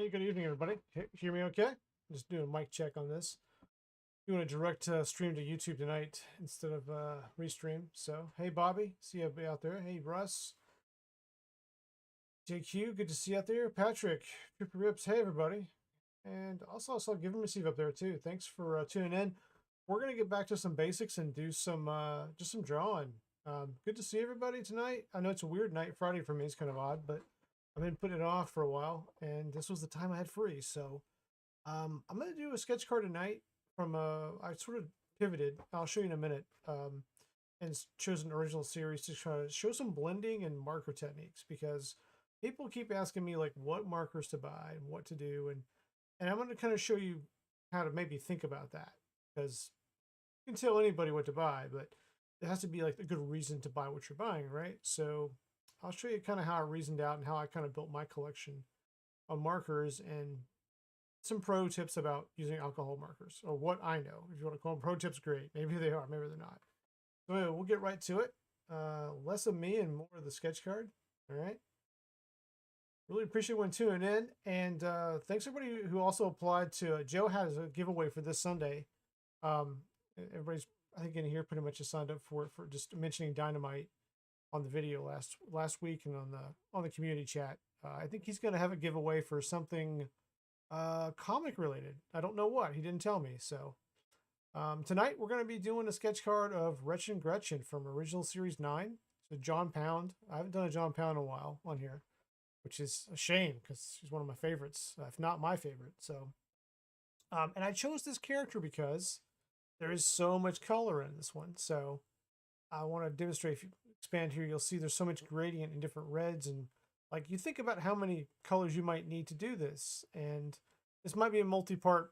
Hey, good evening, everybody. Hear me okay? Just doing a mic check on this. Doing a direct stream to YouTube tonight instead of restream. So, hey, Bobby, see you out there. Hey, Russ, JQ, good to see you out there. Patrick, Tripper Rips, hey, everybody. And also, I saw Give and Receive up there, too. Thanks for tuning in. We're going to get back to some basics and do some just some drawing. Good to see everybody tonight. I know it's a weird night. Friday for me is kind of odd, but I've been putting it off for a while, and this was the time I had free, so I'm gonna do a sketch card tonight from I sort of pivoted. I'll show you in a minute. And chose an original series to try to show some blending and marker techniques because people keep asking me like what markers to buy and what to do, and I'm gonna kind of show you how to maybe think about that because you can tell anybody what to buy, but it has to be like a good reason to buy what you're buying, right? So I'll show you kind of how I reasoned out and how I kind of built my collection of markers and some pro tips about using alcohol markers or what I know. If you want to call them pro tips, great. Maybe they are, maybe they're not. So anyway, we'll get right to it. Less of me and more of the sketch card. All right. Really appreciate when tuning in. And thanks everybody who also applied to, Joe has a giveaway for this Sunday. Everybody's, I think, in here pretty much has signed up for it for just mentioning Dynamite on the video last week and on the community chat. I think he's going to have a giveaway for something comic related. I don't know what. He didn't tell me. So tonight we're going to be doing a sketch card of Retchin Gretchen from original series 9. So John Pound. I haven't done a John Pound in a while on here, which is a shame because she's one of my favorites, if not my favorite. So, and I chose this character because there is so much color in this one. So I want to demonstrate. If you expand here, you'll see there's so much gradient in different reds, and like you think about how many colors you might need to do this, and this might be a multi-part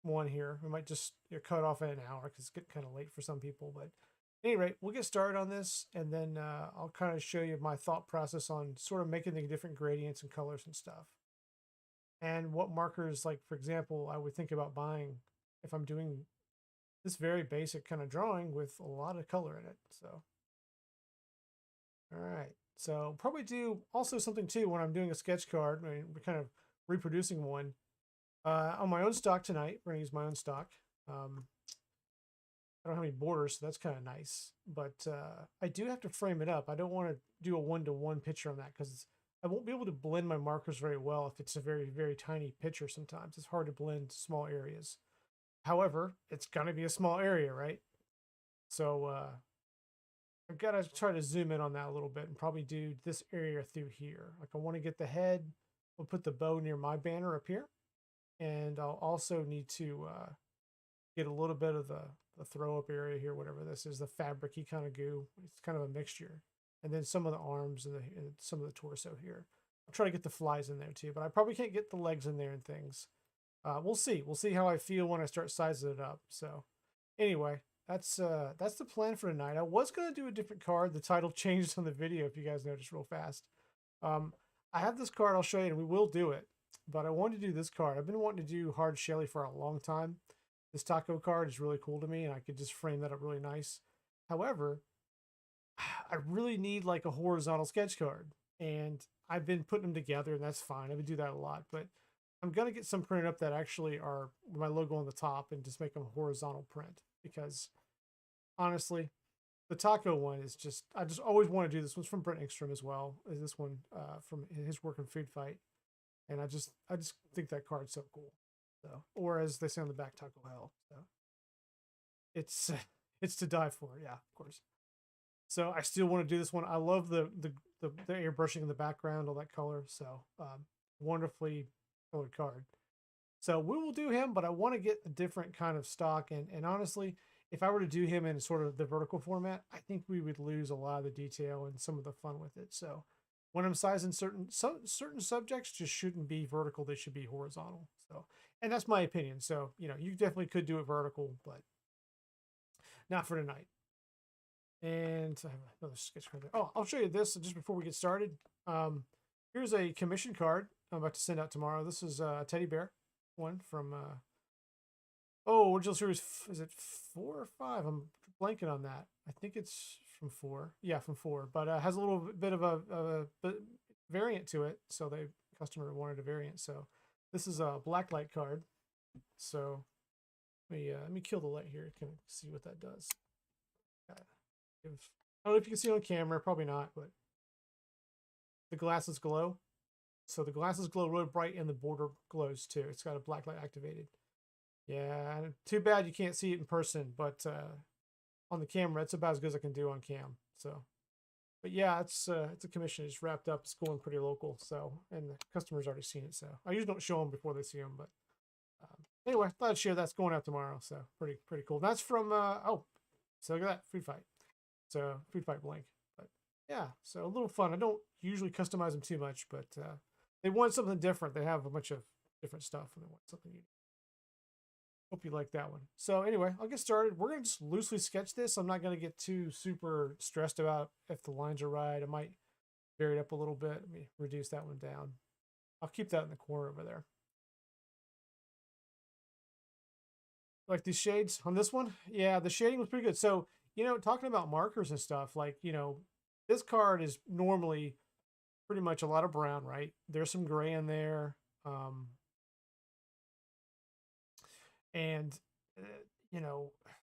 one here. We might just cut off at an hour because it's getting kind of late for some people. But at any rate, we'll get started on this, and then I'll kind of show you my thought process on sort of making the different gradients and colors and stuff, and what markers, like for example, I would think about buying if I'm doing this very basic kind of drawing with a lot of color in it. So, all right. So probably do also something too when I'm doing a sketch card. I mean, we're kind of reproducing one on my own stock tonight. We're gonna use my own stock. I don't have any borders, so that's kind of nice. But I do have to frame it up. I don't want to do a one-to-one picture on that because I won't be able to blend my markers very well if it's a very, very tiny picture sometimes. It's hard to blend small areas. However, it's gonna be a small area, right? So I've got to try to zoom in on that a little bit and probably do this area through here. Like I want to get the head. We'll put the bow near my banner up here. And I'll also need to get a little bit of the throw up area here, whatever this is, the fabric-y kind of goo. It's kind of a mixture. And then some of the arms and some of the torso here. I'll try to get the flies in there too, but I probably can't get the legs in there and things. We'll see. We'll see how I feel when I start sizing it up. So anyway, that's the plan for tonight. I was gonna do a different card. The title changed on the video, if you guys noticed real fast. I have this card I'll show you, and we will do it. But I wanted to do this card. I've been wanting to do Hard Shelly for a long time. This taco card is really cool to me, and I could just frame that up really nice. However, I really need like a horizontal sketch card, and I've been putting them together, and that's fine. I've been doing that a lot, but I'm gonna get some printed up that actually are my logo on the top and just make them horizontal print because honestly, the taco one is just I just always want to do this. One's from Brent Ekstrom as well as this one from his work in Food Fight, and I just think that card's so cool. So, or as they say on the back, Taco Hell. So it's it's to die for. Yeah, of course. So I still want to do this one. I love the airbrushing in the background, all that color. So wonderfully colored card. So we will do him, but I want to get a different kind of stock. And honestly, if I were to do him in sort of the vertical format, I think we would lose a lot of the detail and some of the fun with it. So when I'm sizing certain subjects just shouldn't be vertical, they should be horizontal. So, and that's my opinion. So, you definitely could do it vertical, but not for tonight. And I have another sketch card there. Oh, I'll show you this just before we get started. Here's a commission card I'm about to send out tomorrow. This is a teddy bear one from original series. Is it 4 or 5? I'm blanking on that. I think it's from 4. Yeah, from 4. But has a little bit of a variant to it. So the customer wanted a variant. So This is a black light card. So let me kill the light here. Can see what that does. I don't know if you can see on camera, probably not, but the glasses glow. So the glasses glow really bright and the border glows too. It's got a black light activated. Yeah, too bad you can't see it in person, but on the camera, it's about as good as I can do on cam. So, but yeah, it's a commission. It's wrapped up. It's going pretty local. So, and the customer's already seen it. So I usually don't show them before they see them, but anyway, I thought I'd share that's going out tomorrow. So pretty cool. That's from oh, so look at that food fight. So food fight blank. But yeah, so a little fun. I don't usually customize them too much, but they want something different. They have a bunch of different stuff, and they want something unique. Hope you like that one. So anyway, I'll get started. We're going to just loosely sketch this. I'm not going to get too super stressed about if the lines are right. I might vary it up a little bit. Let me reduce that one down. I'll keep that in the corner over there. Like these shades on this one? Yeah, the shading was pretty good. So, talking about markers and stuff, like, this card is normally pretty much a lot of brown, right? There's some gray in there. And you know,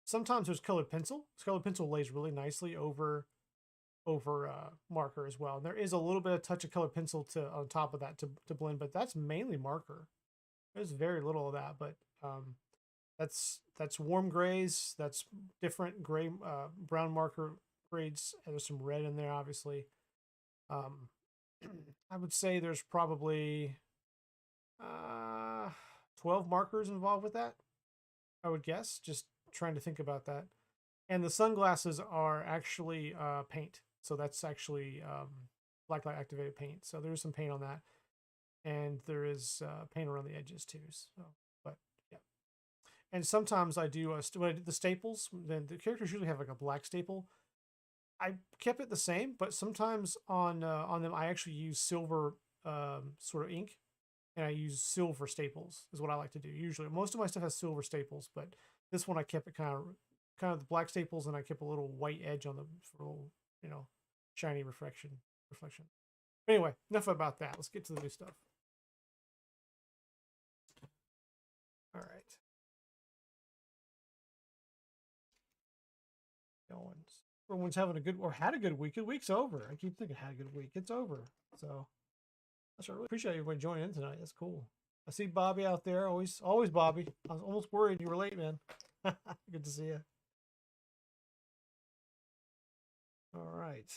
sometimes there's colored pencil. Colored pencil lays really nicely over marker as well. And there is a little bit of touch of colored pencil to on top of that to blend, but that's mainly marker. There's very little of that, but that's warm grays. That's different gray brown marker grades. And there's some red in there, obviously. I would say there's probably 12 markers involved with that, I would guess, just trying to think about that. And the sunglasses are actually paint. So that's actually black light activated paint. So there's some paint on that. And there is paint around the edges too. So, but yeah. And sometimes I do, when I did the staples, then the characters usually have like a black staple. I kept it the same, but sometimes on them, I actually use silver sort of ink, and I use silver staples is what I like to do. Usually, most of my stuff has silver staples, but this one I kept it kind of the black staples, and I kept a little white edge on them for a little, shiny reflection. But anyway, enough about that. Let's get to the new stuff. All right. Everyone's having a good or had a good week. The week's over. I keep thinking had a good week. It's over. So I really appreciate everybody joining in tonight. That's cool. I see Bobby out there. Always Bobby. I was almost worried you were late, man. Good to see you. All right.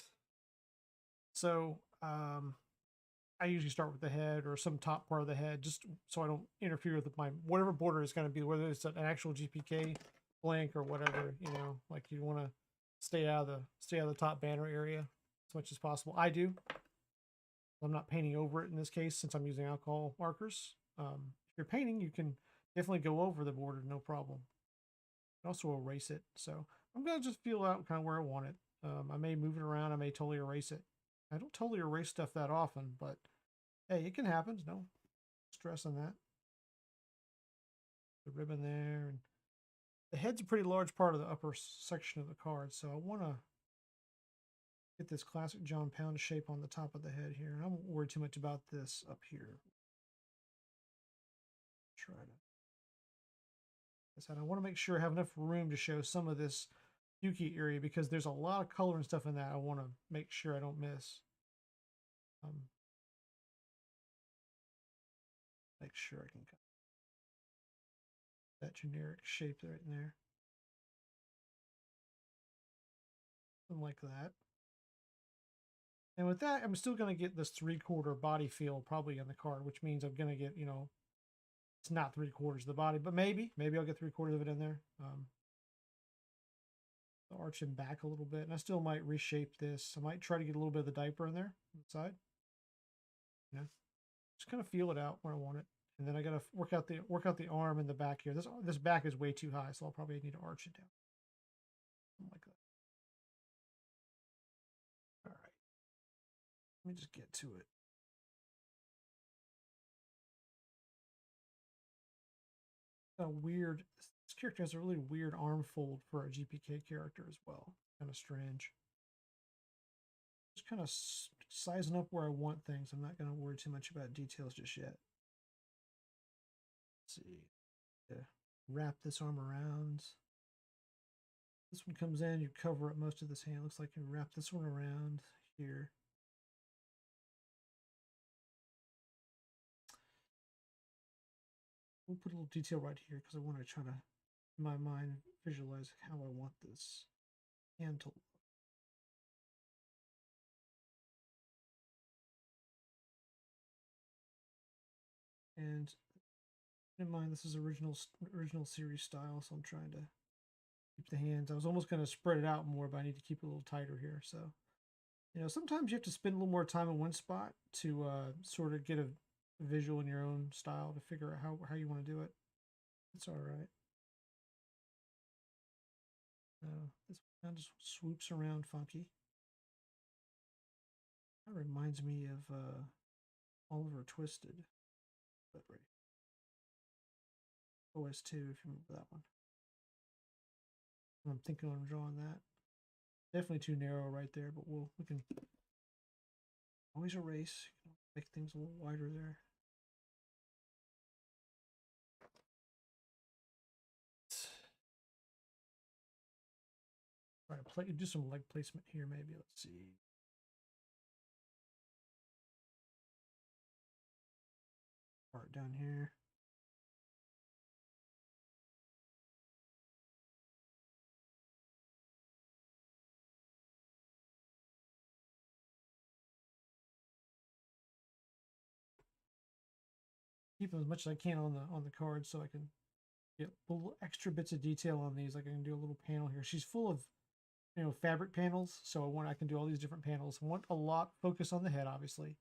So I usually start with the head or some top part of the head, just so I don't interfere with my whatever border is going to be, whether it's an actual GPK blank or whatever. Like you want to stay out of the top banner area as much as possible. I do. I'm not painting over it in this case since I'm using alcohol markers. If you're painting, you can definitely go over the border, no problem. Also erase it. So I'm going to just feel out kind of where I want it. I may move it around. I may totally erase it. I don't totally erase stuff that often, but hey, it can happen. No stress on that. The ribbon there. And the head's a pretty large part of the upper section of the card, so I want to get this classic John Pound shape on the top of the head here. I won't worry too much about this up here. Try to. I want to make sure I have enough room to show some of this Yuki area because there's a lot of color and stuff in that. I want to make sure I don't miss. Make sure I can cut that generic shape right in there. Something like that. And with that, I'm still going to get this 3/4 body feel probably on the card, which means I'm going to get, it's not 3/4 of the body, but maybe I'll get 3/4 of it in there. Arch him back a little bit, and I still might reshape this. I might try to get a little bit of the diaper in there on the side. Just kind of feel it out where I want it, and then I got to work out the arm and the back here. This back is way too high, so I'll probably need to arch it down, something like that. All right, let me just get to it. Weird. This character has a really weird arm fold for a GPK character as well. Kind of strange. Just kind of sizing up where I want things. I'm not going to worry too much about details just yet. see. Yeah. Wrap this arm around. This one comes in, you cover up most of this hand. Looks like you wrap this one around here. We'll put a little detail right here because I want to try to, in my mind, visualize how I want this hand to look. And in mind, this is original series style, so I'm trying to keep the hands. I was almost going to spread it out more, but I need to keep it a little tighter here. So, you know, sometimes you have to spend a little more time in one spot to sort of get a visual in your own style to figure out how you want to do it. It's all right. This kind of just swoops around funky. That reminds me of Oliver Twisted, but right. OS2, if you remember that one. I'm thinking I'm drawing that. Definitely too narrow right there, but we can always erase. Make things a little wider there. Try to do some leg placement here, maybe. Let's see. Part down here. Keep as much as I can on the card so I can get little extra bits of detail on these. Like I can do a little panel here. She's full of fabric panels, so I can do all these different panels. I want a lot focus on the head, obviously.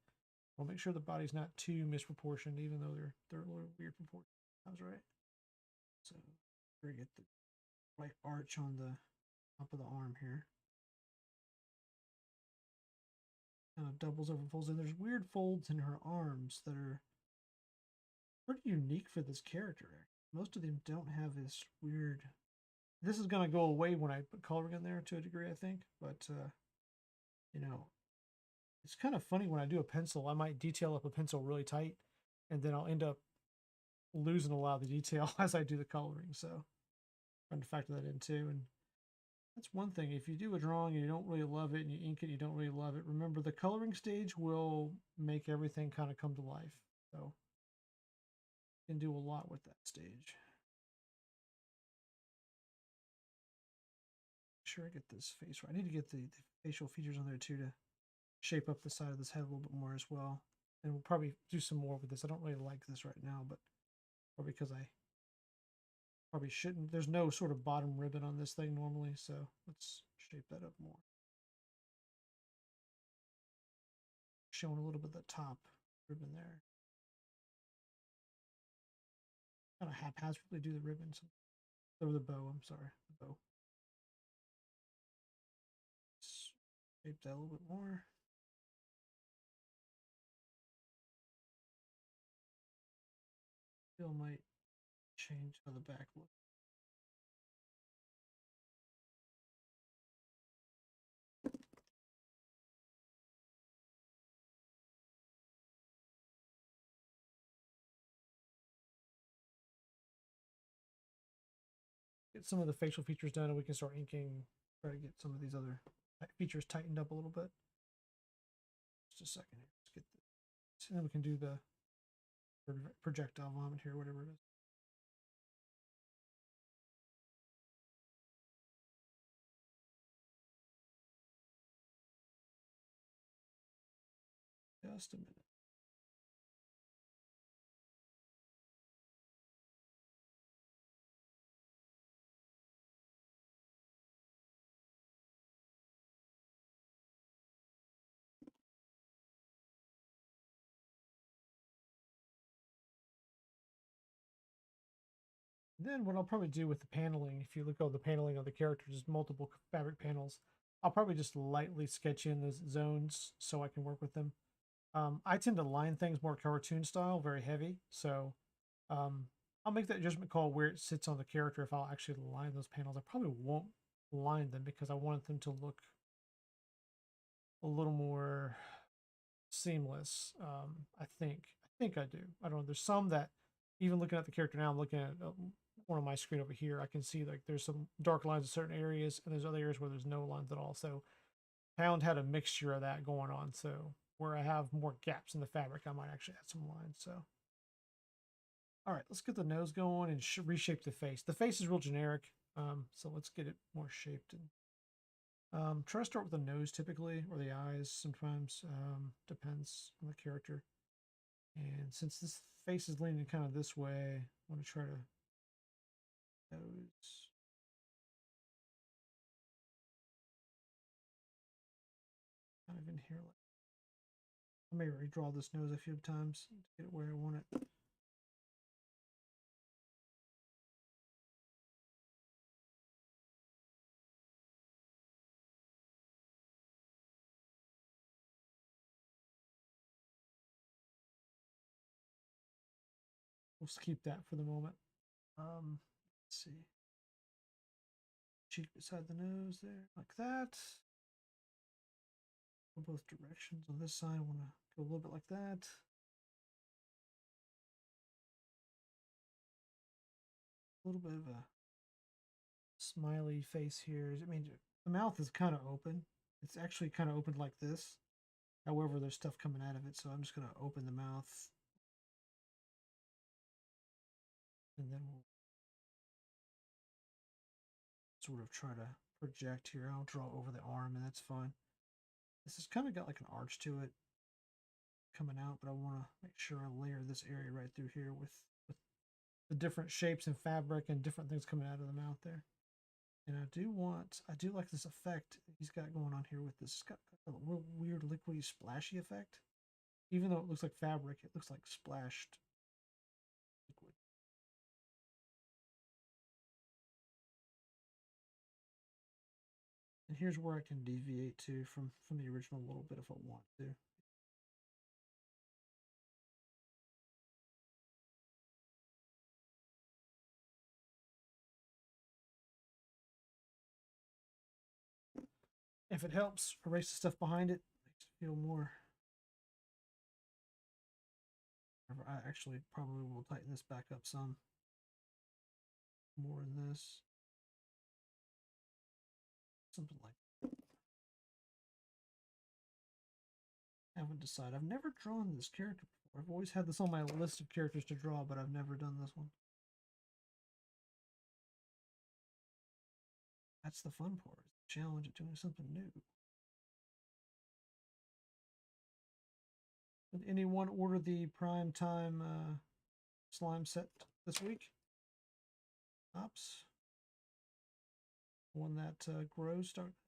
I'll make sure the body's not too misproportioned, even though they're a little weird proportions. That's right. So we're gonna get the right arch on the top of the arm here. Kind of doubles over folds, and there's weird folds in her arms that are pretty unique for this character. Most of them don't have this weird. This is gonna go away when I put coloring in there to a degree, I think. But you know, it's kind of funny when I do a pencil. I might detail up a pencil really tight, and then I'll end up losing a lot of the detail as I do the coloring. So trying to factor that in too. And that's one thing. If you do a drawing and you don't really love it and you ink it, you don't really love it, remember the coloring stage will make everything kind of come to life. So you can do a lot with that stage. Make sure I get this face right. I need to get the facial features on there too to shape up the side of this head a little bit more as well. And we'll probably do some more with this. I don't really like this right now, but probably because I probably shouldn't. There's no sort of bottom ribbon on this thing normally, so let's shape that up more. Showing a little bit of the top ribbon there. Kind of haphazardly do the ribbons. Or the bow, I'm sorry, the bow. Shape that a little bit more. Still might change how the back looks. Get some of the facial features done and we can start inking, try to get some of these other features tightened up a little bit. Just a second here. Let's get this. And then we can do the projectile vomit here, whatever it is. Just a minute. Then what I'll probably do with the paneling, if you look at the paneling of the characters, is multiple fabric panels. I'll probably just lightly sketch in the zones so I can work with them. I tend to line things more cartoon style, very heavy. So I'll make that judgment call where it sits on the character if I'll actually line those panels. I probably won't line them because I want them to look a little more seamless. I think I do. I don't know. There's some that even looking at the character now, I'm looking at one on my screen over here. I can see like there's some dark lines in certain areas, and there's other areas where there's no lines at all. So Pound had a mixture of that going on. So where I have more gaps in the fabric, I might actually add some lines. So all right, let's get the nose going and reshape the face. The face is real generic, so let's get it more shaped. And try to start with the nose typically, or the eyes sometimes. Depends on the character. And since this face is leaning kind of this way, I want to try to nose. Kind of in here. I may redraw this nose a few times to get it where I want it. We'll just keep that for the moment. Let's see. Cheek beside the nose there, like that. Go both directions. On this side, I want to go a little bit like that. A little bit of a smiley face here. I mean, the mouth is kind of open. It's actually kind of opened like this. However, there's stuff coming out of it, so I'm just going to open the mouth. And then we'll sort of try to project here. I'll draw over the arm, and that's fine. This has kind of got like an arch to it coming out, but I want to make sure I layer this area right through here with the different shapes and fabric and different things coming out of the mouth there. And I do like this effect he's got going on here with this. It's got a real weird liquidy splashy effect. Even though it looks like fabric, it looks like splashed liquid. And here's where I can deviate to from the original a little bit if I want to. If it helps, erase the stuff behind it. Makes it feel more. I actually probably will tighten this back up some. More in this. Something like that. I haven't decided. I've never drawn this character before. I've always had this on my list of characters to draw, but I've never done this one. That's the fun part, is the challenge of doing something new. Did anyone order the prime time slime set this week? Ops. One that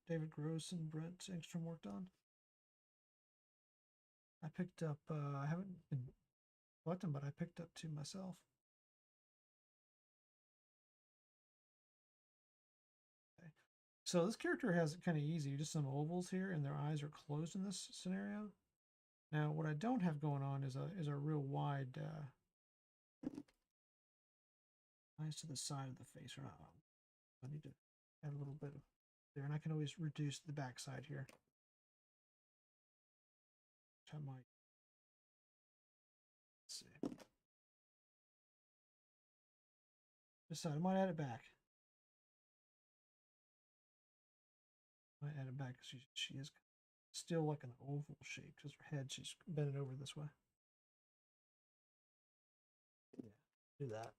David Gross and Brent Engstrom worked on. I picked up, I haven't been collecting, but I picked up two myself. Okay. So this character has it kind of easy, just some ovals here, and their eyes are closed in this scenario. Now, what I don't have going on is a real wide eyes to the side of the face. Or not. I need to add a little bit of there, and I can always reduce the back side here. Which I might. Let's see. This side, I might add it back. I might add it back because she is still like an oval shape because her head, she's bending over this way. Yeah, do that.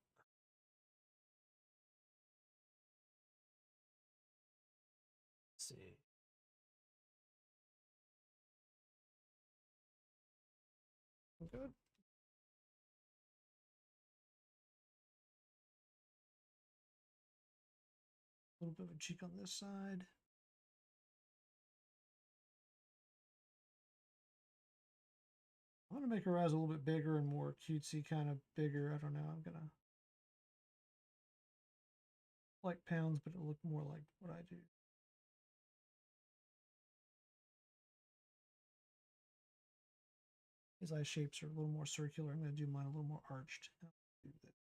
Let's see. Good. A little bit of a cheek on this side. I want to make her eyes a little bit bigger and more cutesy, kind of bigger. I don't know. I'm gonna like Pounds, but it'll look more like what I do. His eye shapes are a little more circular. I'm going to do mine a little more arched. Do this.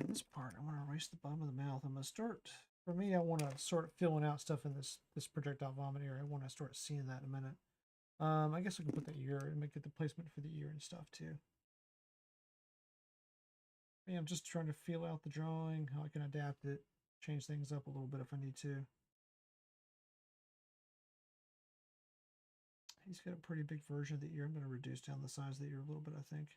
this part, I want to erase the bottom of the mouth. I'm going to start, for me, I want to start filling out stuff in this projectile vomit area. I want to start seeing that in a minute. I guess I can put the ear and make it the placement for the ear and stuff too. Yeah, I'm just trying to feel out the drawing, how I can adapt it, change things up a little bit if I need to. He's got a pretty big version of the ear. I'm going to reduce down the size of the ear a little bit, I think.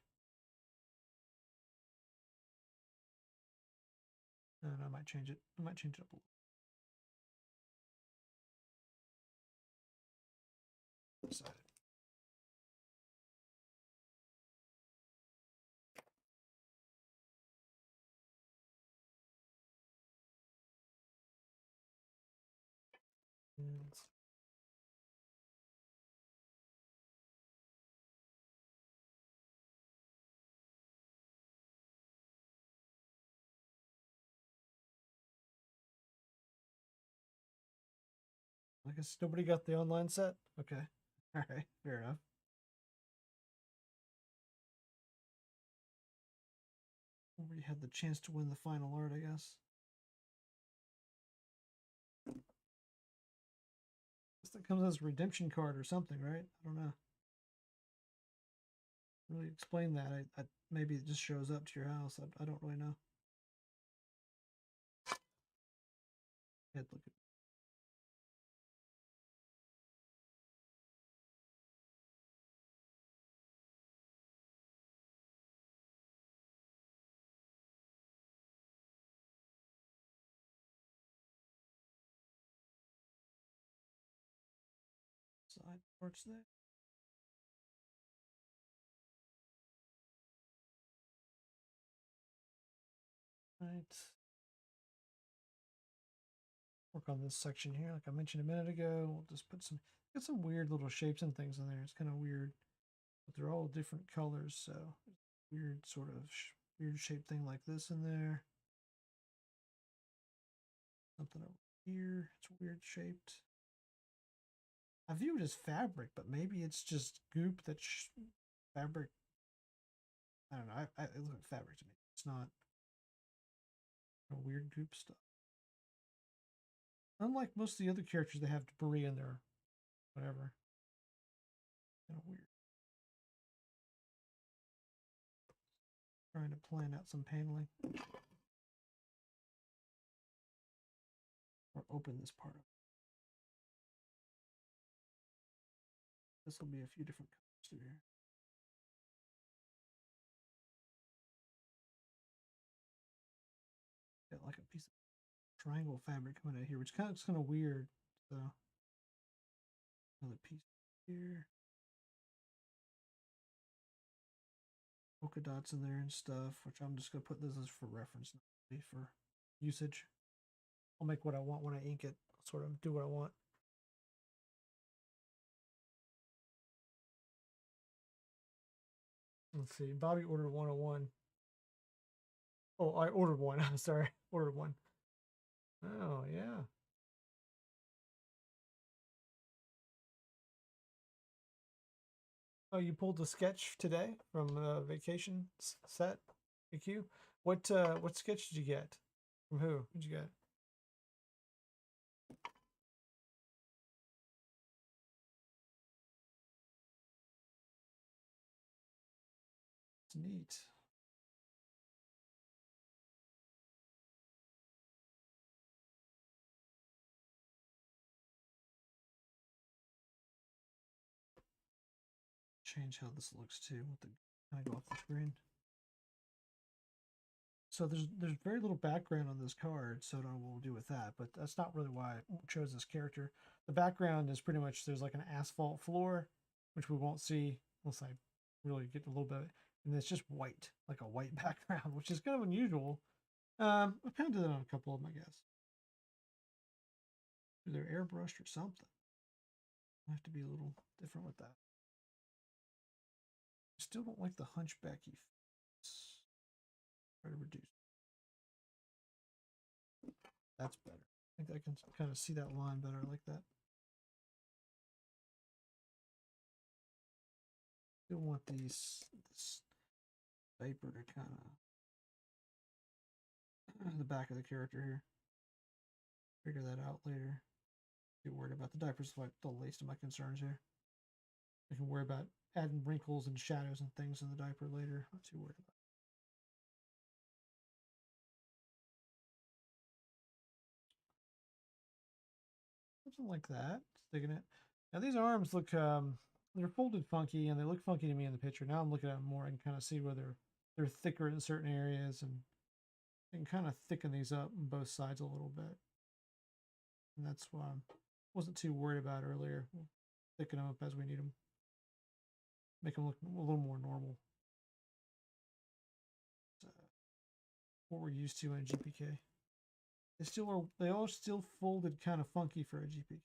And I might change it. I might change it up a little. Decided. And I guess nobody got the online set? Okay. All right. Fair enough. We had the chance to win the final art, I guess. This thing comes as a redemption card or something, right? I don't know. Really explain that. Maybe it just shows up to your house. I don't really know. Look at side parts there. Right. Work on this section here, like I mentioned a minute ago. We'll just put some weird little shapes and things in there. It's kind of weird, but they're all different colors. So weird sort of weird shaped thing like this in there. Something over here. It's weird shaped. I view it as fabric, but maybe it's just goop that's fabric. I don't know. It looks like fabric to me. It's not weird goop stuff. Unlike most of the other characters, they have debris in there. Whatever. Kind of weird. Trying to plan out some paneling. Or open this part up. This will be a few different colors through here. Got like a piece of triangle fabric coming out here, which kind of weird. So another piece here. Polka dots in there and stuff, which I'm just gonna put this as for reference, not for usage. I'll make what I want when I ink it. I'll sort of do what I want. Let's see. Bobby ordered 101. Oh, I ordered one. I'm sorry. Ordered one. Oh, yeah. Oh, you pulled a sketch today from vacation set AQ. What sketch did you get? From who? Did you get? It's neat. Change how this looks too with the kind of go off the screen. So there's very little background on this card, so I don't know what we'll do with that, but that's not really why I chose this character. The background is pretty much there's like an asphalt floor, which we won't see unless I really get a little bit, and it's just white, like a white background, which is kind of unusual. I kind of did that on a couple of them, I guess. They're airbrushed or something. I have to be a little different with that. I still don't like the hunchbacky face. Try to reduce. That's better. I think I can kind of see that line better. I like that. Still want this diaper to kind of the back of the character here. Figure that out later. Too worried about the diapers. Like the least of my concerns here. I can worry about adding wrinkles and shadows and things in the diaper later. Not too worried about something like that. Sticking it. Now these arms look they're folded funky and they look funky to me in the picture. Now I'm looking at them more and kind of see where they're thicker in certain areas and kind of thicken these up on both sides a little bit. And that's why I wasn't too worried about earlier. We'll thicken them up as we need them. Make them look a little more normal. What we're used to in a GPK. They all still folded kind of funky for a GPK.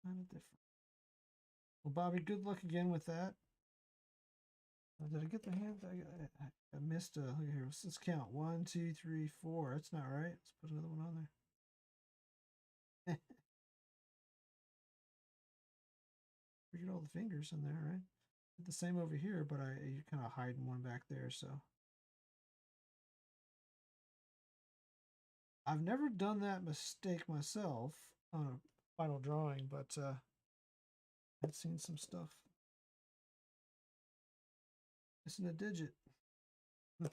Kind of different. Well, Bobby, good luck again with that. Did I get the hand? I missed look here. Let's count. 1, 2, 3, 4. That's not right. Let's put another one on there. We get all the fingers in there, right? Did the same over here, but you're kind of hiding one back there, so. I've never done that mistake myself on a final drawing, but I've seen some stuff. Missing a digit. I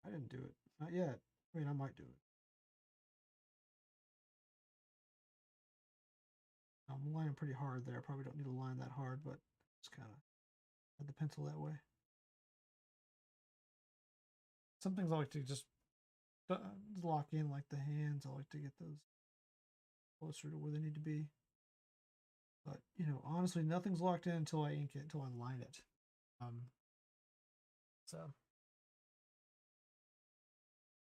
didn't do it. Not yet. I mean, I might do it. I'm lining pretty hard there. I probably don't need to line that hard, but just kind of had the pencil that way. Some things I like to just lock in, like the hands. I like to get those closer to where they need to be. But, you know, honestly, nothing's locked in until I ink it, until I line it. So,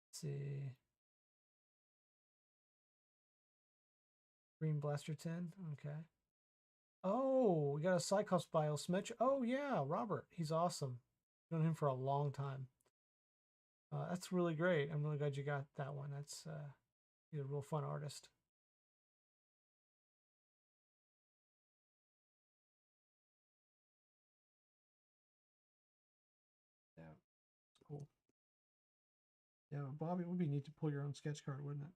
let's see. Green Blaster 10. Okay. Oh, we got a Cyclops Bio Smitch. Oh, yeah, Robert. He's awesome. Known him for a long time. That's really great. I'm really glad you got that one. That's he's a real fun artist. Yeah, it's cool. Yeah, Bobby, it would be neat to pull your own sketch card, wouldn't it?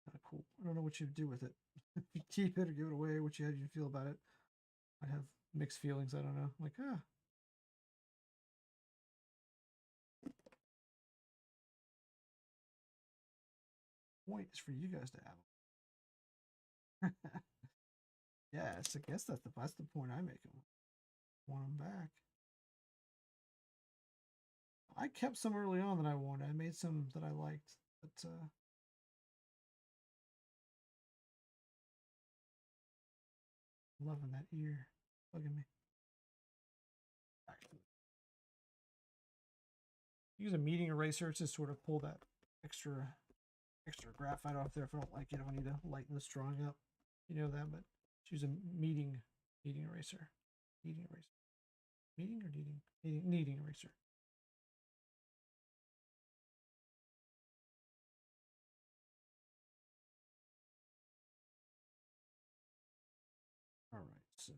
Kind of cool. I don't know what you'd do with it. If you keep it or give it away, how do you feel about it? I have mixed feelings. I don't know. Like, point is for you guys to have them. Yeah, I guess that's the point I make them. Want them back. I kept some early on that I wanted. I made some that I liked, but loving that ear. Bugging me. Actually, use a meeting eraser to sort of pull that extra graphite off there if I don't like it. If I need to lighten this drawing up, you know that. But choose a meeting eraser. Meeting eraser. Meeting or needing? Needing eraser. All right, so.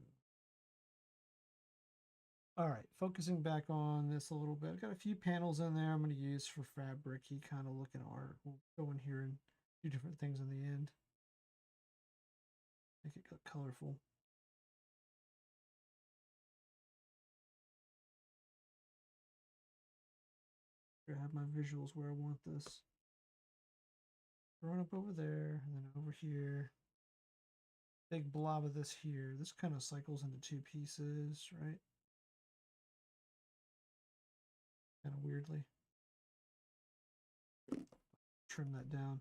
All right, focusing back on this a little bit. I've got a few panels in there I'm going to use for fabric-y kind of looking art. We'll go in here and do different things in the end. Make it colorful. I have my visuals where I want this. Run up over there, and then over here. Big blob of this here. This kind of cycles into two pieces, right? Kind of weirdly. Trim that down.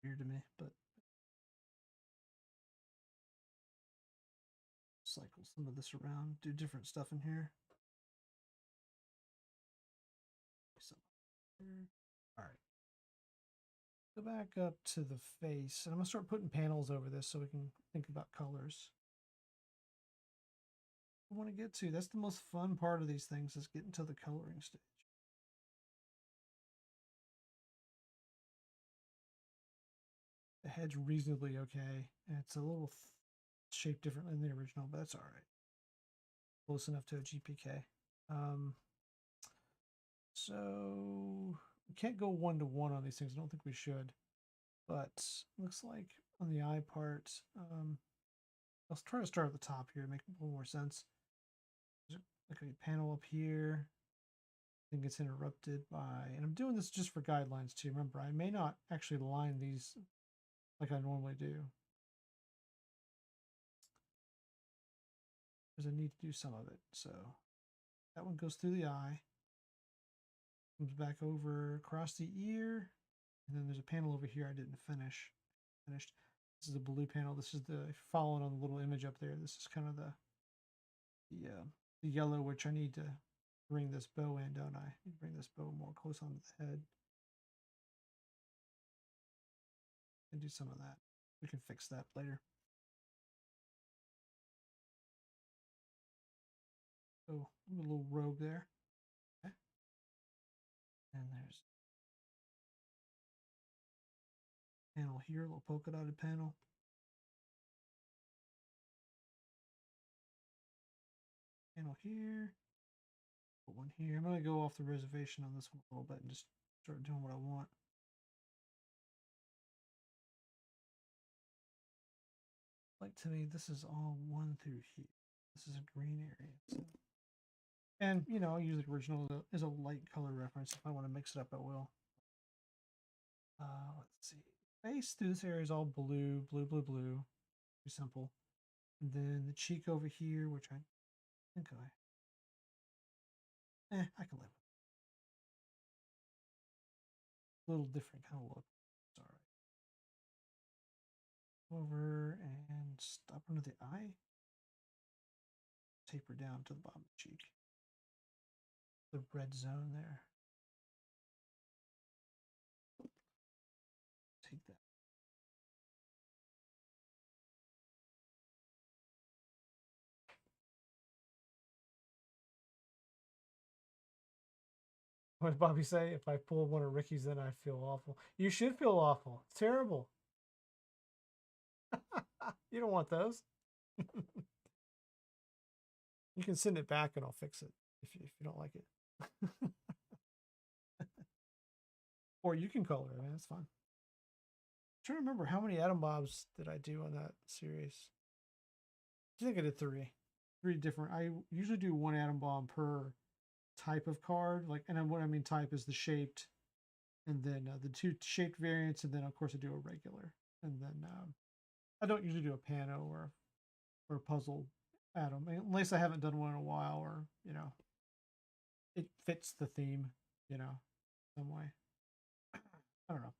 Weird to me, but cycle some of this around. Do different stuff in here. All right. Go back up to the face, and I'm gonna start putting panels over this so we can think about colors. I want to get to. That's the most fun part of these things is getting to the coloring stage. head's reasonably okay. And it's a little shaped differently than the original, but that's all right. Close enough to a GPK. So we can't go 1-to-1 on these things. I don't think we should. But looks like on the eye part, let's try to start at the top here to make a little more sense. There's like a panel up here. Then gets interrupted by, and I'm doing this just for guidelines too. Remember, I may not actually line these like I normally do. There's a need to do some of it. So that one goes through the eye, comes back over across the ear, and then there's a panel over here I didn't finish. Finished. This is the blue panel. This is the following on the little image up there. This is kind of the yellow, which I need to bring this bow in, don't I? Bring this bow more close onto the head. And do some of that. We can fix that later. So a little robe there. Okay. And there's a panel here, a little polka dotted panel. Panel here. Put one here. I'm gonna go off the reservation on this one a little bit and just start doing what I want. Like to me, this is all one through here. This is a green area. So. And you know, I'll use the original as a light color reference. If I want to mix it up, I will. Let's see. Base through this area is all blue, blue, blue, blue. Pretty simple. And then the cheek over here, which I think I can live with. A little different kind of look. It's all right. Over and stop under the eye. Taper down to the bottom of the cheek. The red zone there. Take that. What did Bobby say? If I pull one of Ricky's, then I feel awful. You should feel awful. It's terrible. You don't want those. You can send it back and I'll fix it if you don't like it. Or you can color it, man. That's fine. I'm trying to remember how many Atom Bobs did I do on that series. I think I did three. Three different. I usually do one Atom Bomb per type of card. Like, and what I mean type is the shaped, and then the two shaped variants, and then of course I do a regular, and then I don't usually do a pano or a puzzle atom unless I haven't done one in a while, or you know, it fits the theme, you know, some way. I don't know.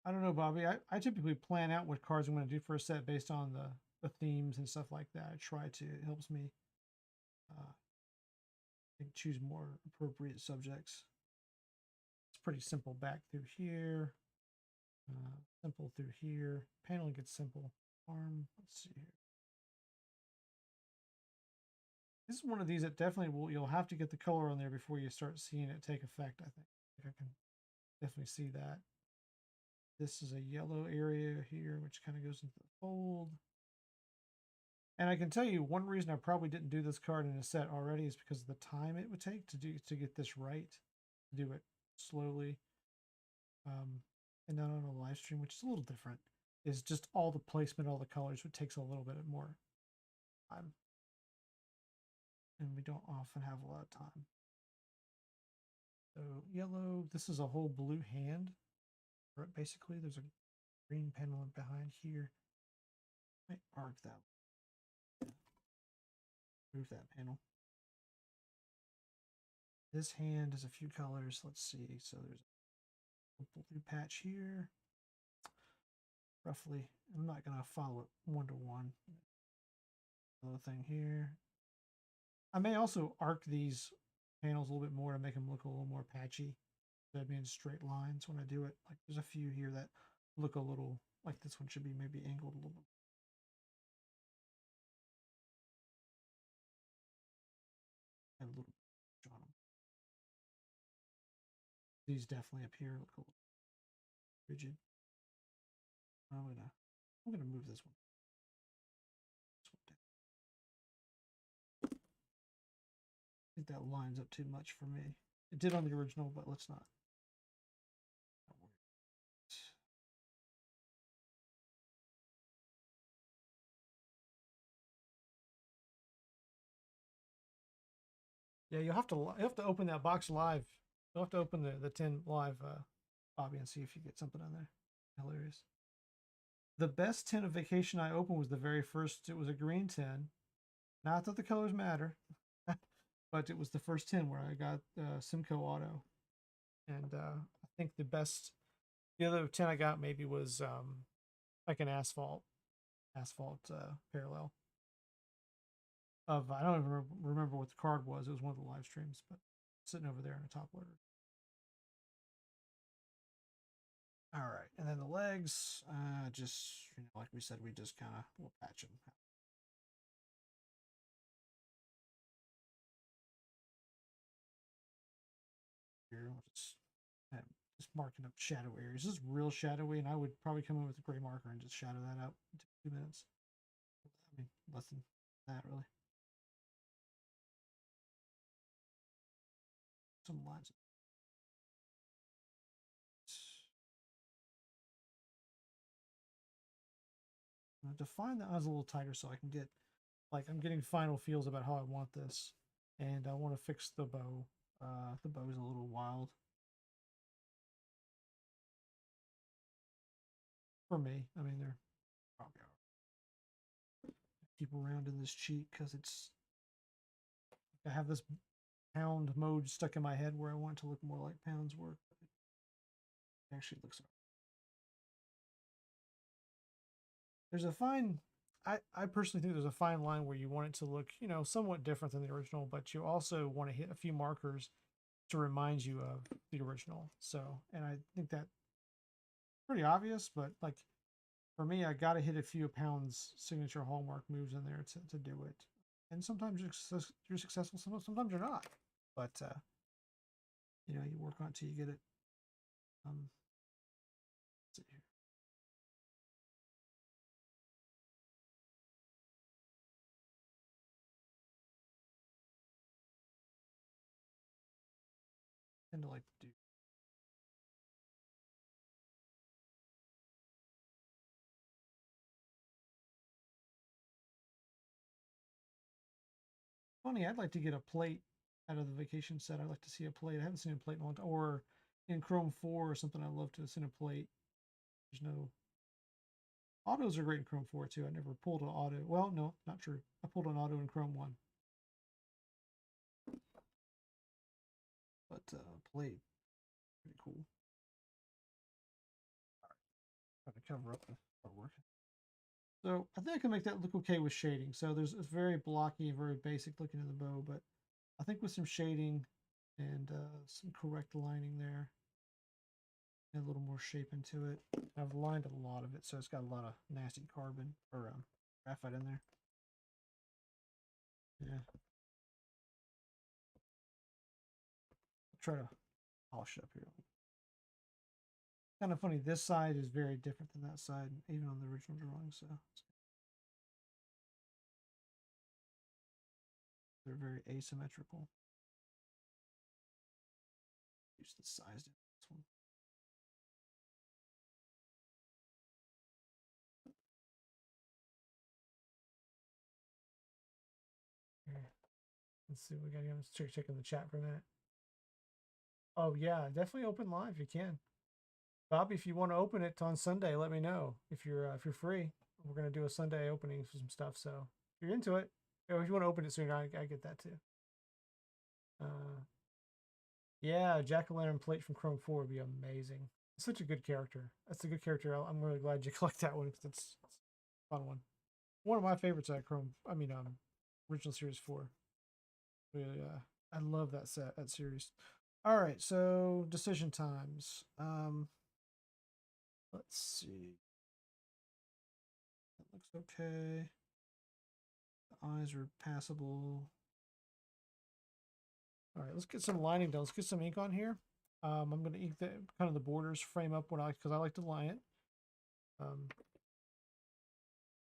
I don't know, Bobby. I typically plan out what cards I'm going to do for a set based on the themes and stuff like that. I try to. It helps me choose more appropriate subjects. It's pretty simple back through here. Simple through here. Paneling gets simple. Arm. Let's see here. This is one of these that definitely you'll have to get the color on there before you start seeing it take effect, I think. I can definitely see that. This is a yellow area here, which kind of goes into the fold. And I can tell you one reason I probably didn't do this card in a set already is because of the time it would take to get this right, to do it slowly, and not on a live stream, which is a little different. Is just all the placement, all the colors, which takes a little bit more time, and we don't often have a lot of time. So yellow, this is a whole blue hand. Basically, there's a green panel behind here. I might arc that. Move that panel. This hand has a few colors. Let's see. So there's a blue patch here. Roughly, I'm not going to follow it 1-to-1. Another thing here. I may also arc these panels a little bit more to make them look a little more patchy. That means straight lines when I do it. Like there's a few here that look a little like this one should be maybe angled a little bit. And a little bit on them. These definitely appear look a little rigid. I'm gonna move this one. I think that lines up too much for me. It did on the original, but let's not. Yeah, you have to open that box live. You'll have to open the tin live, Bobby, and see if you get something on there. Hilarious. The best tin of Vacation I opened was the very first. It was a green tin. Not that the colors matter, but it was the first tin where I got Simcoe Auto, and I think the other tin I got maybe was like an asphalt parallel. Of I don't even remember what the card was. It was one of the live streams, but sitting over there in a top loader. All right, and then the legs, just like we said, we just kind of will patch them. Here, we'll just marking up shadow areas. This is real shadowy, and I would probably come in with a gray marker and just shadow that out in 2 minutes. I mean, less than that, really. Some lines. Define the eyes a little tighter so I can get, like, I'm getting final feels about how I want this, and I want to fix the bow. The bow is a little wild for me. I mean, they're probably keep around in this cheek because I have this pound mode stuck in my head where I want it to look more like pounds work. It actually looks. There's a fine. I personally think there's a fine line where you want it to look, somewhat different than the original, but you also want to hit a few markers to remind you of the original. So, and I think that's pretty obvious, but like for me, I got to hit a few pounds signature hallmark moves in there to do it. And sometimes you're successful, sometimes you're not. But you work on it till you get it. Let's see here. I tend to like to do. Funny, I'd like to get a plate out of the vacation set. I'd like to see a plate. I haven't seen a plate in a long time. Or in Chrome 4 or something, I'd love to have seen a plate. There's no. Autos are great in Chrome 4 too. I never pulled an auto. Well, no, not true. I pulled an auto in Chrome 1. But plate, pretty cool. Trying to cover up the artwork. So I think I can make that look okay with shading. So it's very blocky and very basic looking in the bow, but I think with some shading and some correct lining there, and a little more shape into it. I've lined a lot of it, so it's got a lot of nasty carbon or graphite in there. Yeah. I'll try to polish it up here. Kind of funny. This side is very different than that side, even on the original drawing. So they're very asymmetrical. Use the size in this one. Here. Let's see what we got here. Let's check in the chat for a minute. Oh yeah, definitely open live if you can. Bobby, if you want to open it on Sunday, let me know if you're free. We're gonna do a Sunday opening for some stuff. So if you're into it, if you want to open it sooner, I get that too. Yeah, Jack o' Lantern plate from Chrome 4 would be amazing. It's such a good character. That's a good character. I'm really glad you collect that one because it's a fun one. One of my favorites at Chrome. I mean, original series 4. Really, I love that series. All right, so decision times. Let's see. That looks okay. The eyes are passable. All right, let's get some lining done. Let's get some ink on here. I'm going to ink the borders, frame up because I like to line it. Um,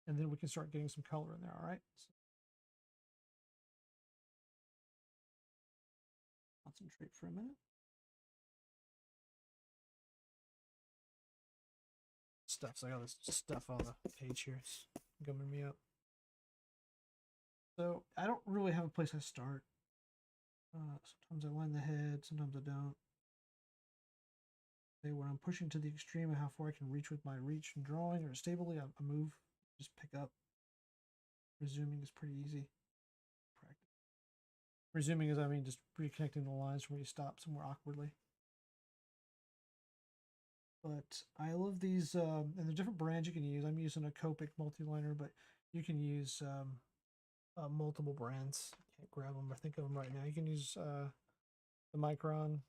and then we can start getting some color in there, all right? So concentrate for a minute. So I got this stuff on the page here. It's gumming me up. So I don't really have a place I start. Sometimes I line the head, sometimes I don't. Say when I'm pushing to the extreme of how far I can reach with my reach and drawing, or stably, I move, just pick up. Resuming is pretty easy. Practice. Resuming is, I mean, just reconnecting the lines from where you stop somewhere awkwardly. But I love these, and there are different brands you can use. I'm using a Copic multi-liner, but you can use multiple brands. Can't grab them or think of them right now. You can use the Micron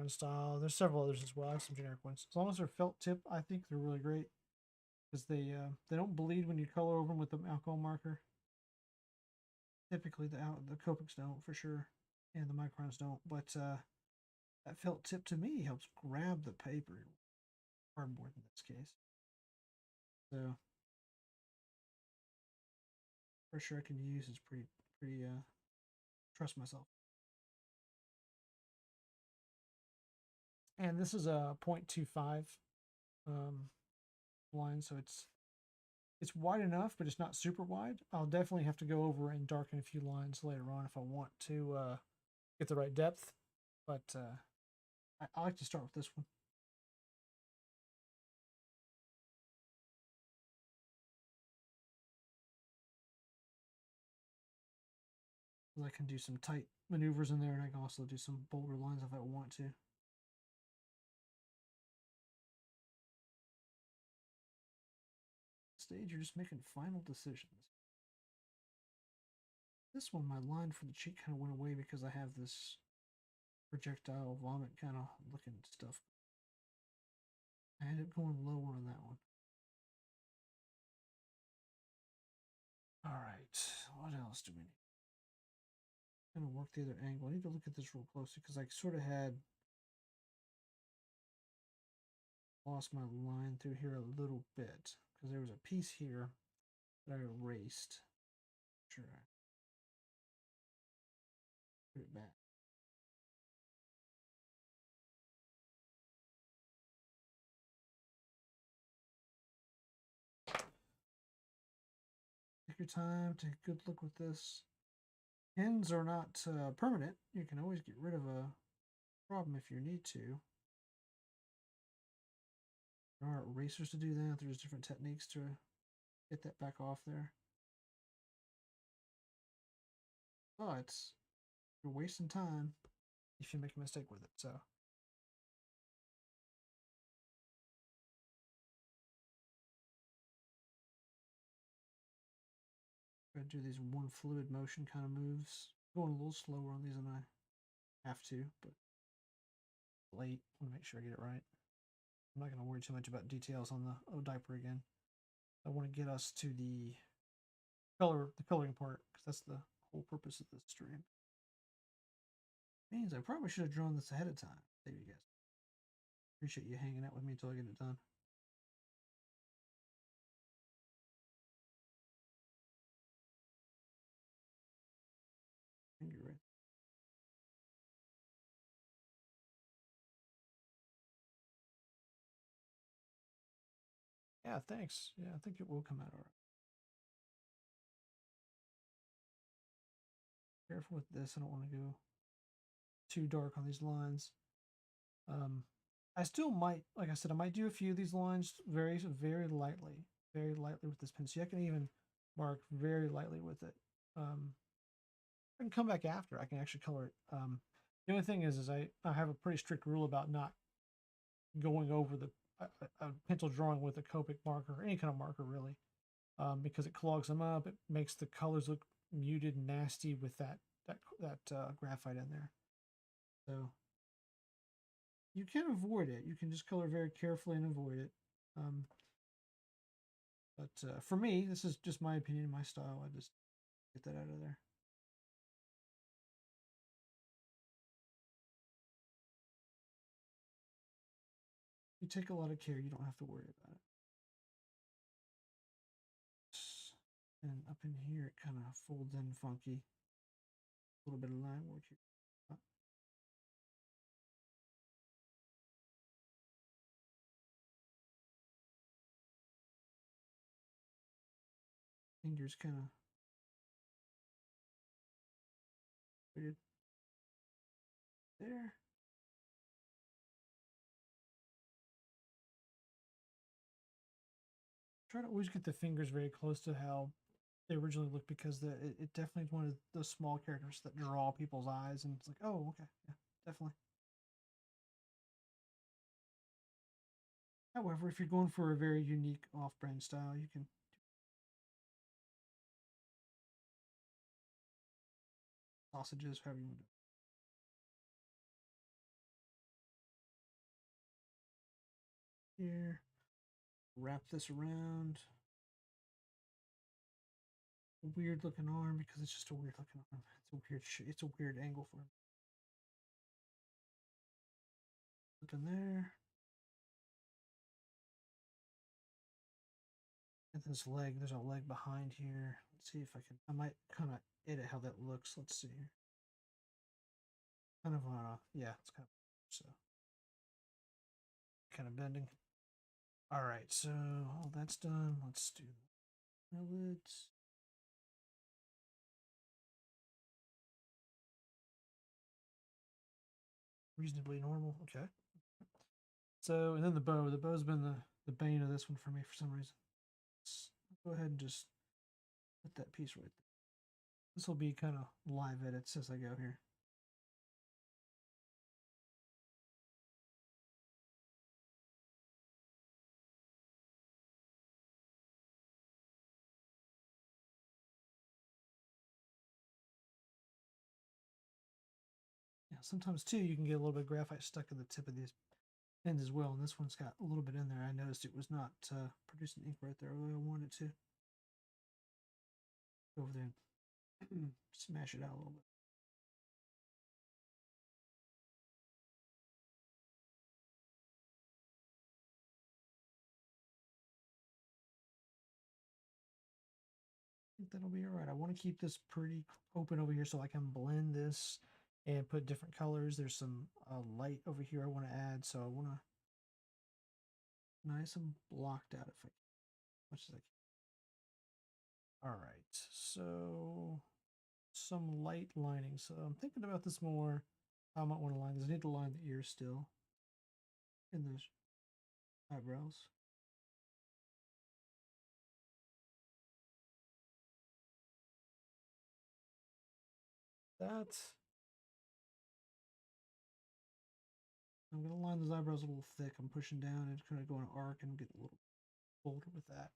style. There's several others as well. I have some generic ones. As long as they're felt tip, I think they're really great because they don't bleed when you color over them with the alcohol marker. Typically, the Copics don't for sure, and the Microns don't. But that felt tip to me helps grab the paper, cardboard in this case. So pressure I can use is pretty trust myself. And this is a 0.25 line, so it's wide enough, but it's not super wide. I'll definitely have to go over and darken a few lines later on if I want to get the right depth. But I like to start with this one. I can do some tight maneuvers in there, and I can also do some bolder lines if I want to. Stage, you're just making final decisions. This one, my line for the cheek kind of went away because I have this projectile vomit kind of looking stuff. I ended up going lower on that one. All right, what else do we need? I'm gonna work the other angle. I need to look at this real closely because I sort of had lost my line through here a little bit because there was a piece here that I erased. Sure, put it back. Take your time, take a good look with this. Pins are not permanent. You can always get rid of a problem if you need to. There are erasers to do that. There's different techniques to get that back off there. But you're wasting time if you make a mistake with it. So I'm gonna do these one fluid motion kind of moves. Going a little slower on these than I have to, but late. I want to make sure I get it right. I'm not going to worry too much about details on the diaper again. I want to get us to the coloring part, because that's the whole purpose of this stream. Means I probably should have drawn this ahead of time. There you guys. Appreciate you hanging out with me until I get it done. I think you're right. Yeah, thanks. Yeah, I think it will come out all right. Careful with this. I don't want to go too dark on these lines. I still might, like I said, I might do a few of these lines very, very lightly with this pen. See, I can even mark very lightly with it. I can come back after. I can actually color it. The only thing is I have a pretty strict rule about not going over a pencil drawing with a Copic marker or any kind of marker really, because it clogs them up. It makes the colors look muted and nasty with that graphite in there. So you can avoid it. You can just color very carefully and avoid it. But for me, this is just my opinion, my style. I just get that out of there. You take a lot of care. You don't have to worry about it. And up in here, it kind of folds in funky. A little bit of line work here. Fingers kind of weird there. Try to always get the fingers very close to how they originally look because it definitely is one of those small characters that draw people's eyes, and it's like, oh, okay, yeah, definitely. However, if you're going for a very unique off-brand style, you can sausages, however you want to do it. Here, wrap this around. A weird looking arm because it's just a weird looking arm. It's a weird angle for him. Up in there. And this leg, there's a leg behind here. Let's see if I might kind of edit how that looks. Let's see here. Kind of, yeah, it's kind of, so kind of bending. All right, so all that's done. Let's do eyelids. Reasonably normal. Okay. So, and then the bow. The bow's been the bane of this one for me for some reason. Let's go ahead and just put that piece right there. This will be kind of live edits as I go here. Yeah, sometimes too you can get a little bit of graphite stuck in the tip of these pens as well, and this one's got a little bit in there. I noticed it was not producing ink right there the way I wanted it to. Go over there and smash it out a little bit. I think that'll be all right. I want to keep this pretty open over here so I can blend this and put different colors. There's some light over here I want to add, so I want to nice and blocked out if I can, as much as I can. All right, so some light lining. So I'm thinking about this more. I might want to line this. I need to line the ears still in those eyebrows. That I'm gonna line those eyebrows a little thick. I'm pushing down and kind of going arc and get a little bolder with that.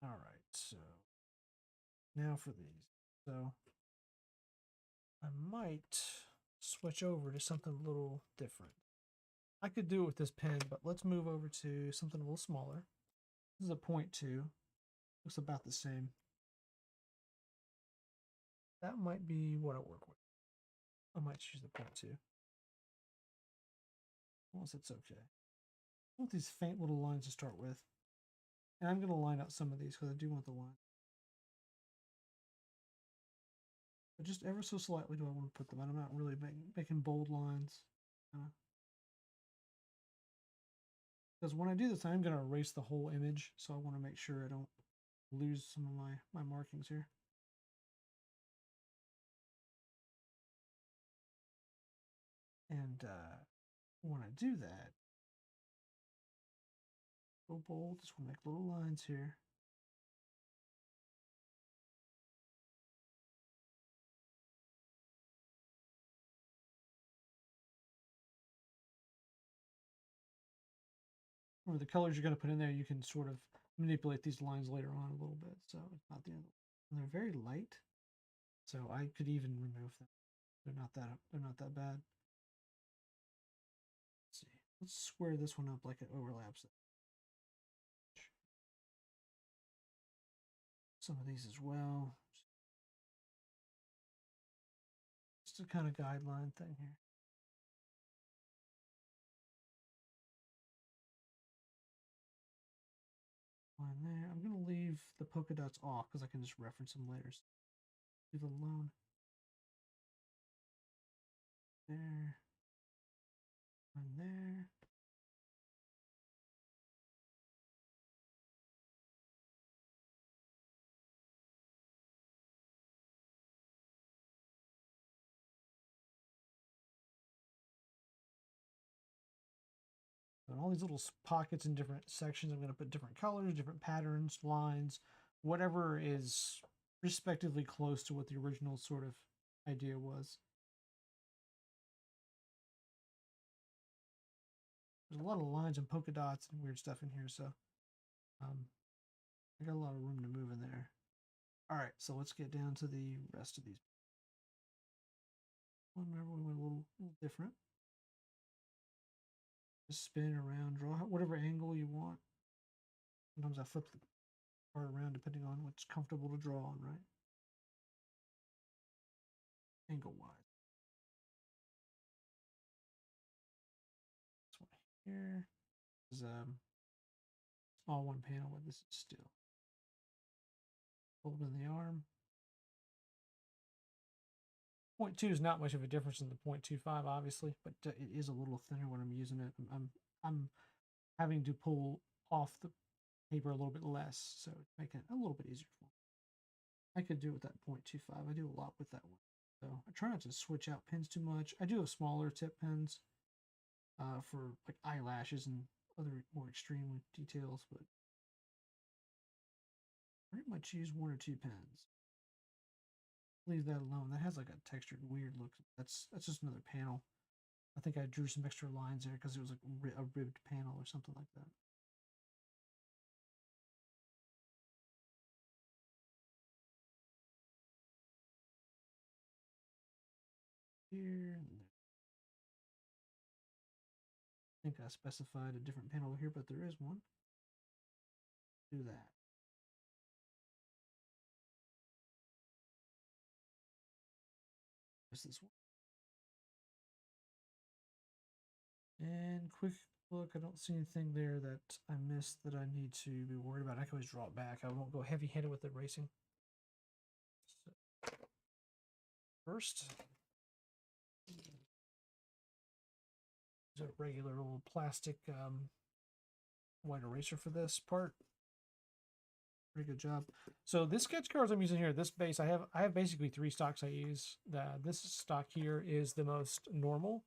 All right, so now for these. So I might switch over to something a little different. I could do it with this pen, but let's move over to something a little smaller. This is a 0.2. Looks about the same. That might be what I work with. I might choose the 0.2. Unless it's okay. I want these faint little lines to start with. And I'm going to line out some of these because I do want the line. But just ever so slightly do I want to put them on. I'm not really making bold lines. Because when I do this, I'm going to erase the whole image. So I want to make sure I don't lose some of my markings here. And when I do that, go bold. Just want to make little lines here. Or the colors you're going to put in there, you can sort of manipulate these lines later on a little bit. So it's not the end. And they're very light. So I could even remove them. They're not that bad. Let's see. Let's square this one up like it overlaps. Some of these as well. Just a kind of guideline thing here. Line there. I'm going to leave the polka dots off because I can just reference them later. So leave it alone. There. And there. And all these little pockets in different sections, I'm going to put different colors, different patterns, lines, whatever is respectively close to what the original sort of idea was. There's a lot of lines and polka dots and weird stuff in here, so I got a lot of room to move in there. All right, so let's get down to the rest of these. Remember, we went a little different. Just spin around, draw whatever angle you want. Sometimes I flip the part around depending on what's comfortable to draw on, right? Angle wise. This one here is all one panel, but this is still. Hold in the arm. 0.2 is not much of a difference in the 0.25, obviously, but it is a little thinner when I'm using it. I'm having to pull off the paper a little bit less, so it's making it a little bit easier for me. I could do it with that 0.25. I do a lot with that one. So I try not to switch out pens too much. I do have smaller tip pens for like eyelashes and other more extreme details, but pretty much use one or two pens. Leave that alone. That has like a textured weird look. That's just another panel. I think I drew some extra lines there because it was like a ribbed panel or something like that. Here, I think I specified a different panel here, but there is one. Do that. Just this one. And quick look, I don't see anything there that I missed that I need to be worried about. I can always draw it back. I won't go heavy-handed with erasing. So, first, is a regular old plastic white eraser for this part. Pretty good job. So this sketch cards I'm using here, this base, I have basically three stocks I use. This stock here is the most normal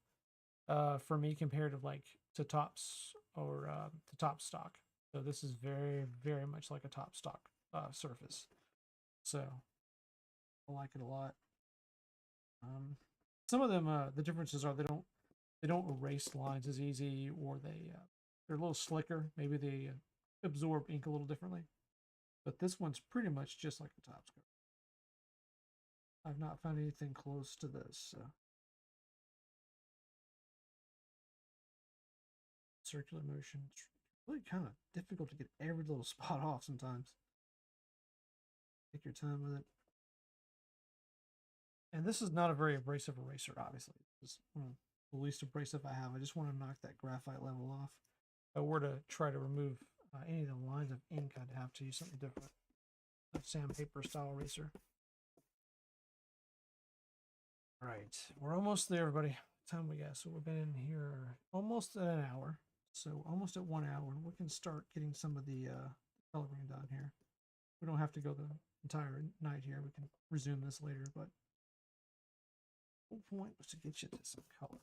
for me compared to like to tops or the top stock. So this is very, very much like a top stock surface. So I like it a lot. Some of them, the differences are they don't erase lines as easy, or they're a little slicker. Maybe they absorb ink a little differently. But this one's pretty much just like the top scar. I've not found anything close to this. So. Circular motion. It's really kind of difficult to get every little spot off sometimes. Take your time with it. And this is not a very abrasive eraser, obviously. It's one of the least abrasive I have. I just want to knock that graphite level off. If I were to try to remove any of the lines of ink, I'd have to use something different. A sandpaper style eraser. All right, we're almost there, everybody. What time we got? So we've been in here almost at an hour. So almost at 1 hour, and we can start getting some of the coloring done here. We don't have to go the entire night here. We can resume this later, but the whole point was to get you to some color.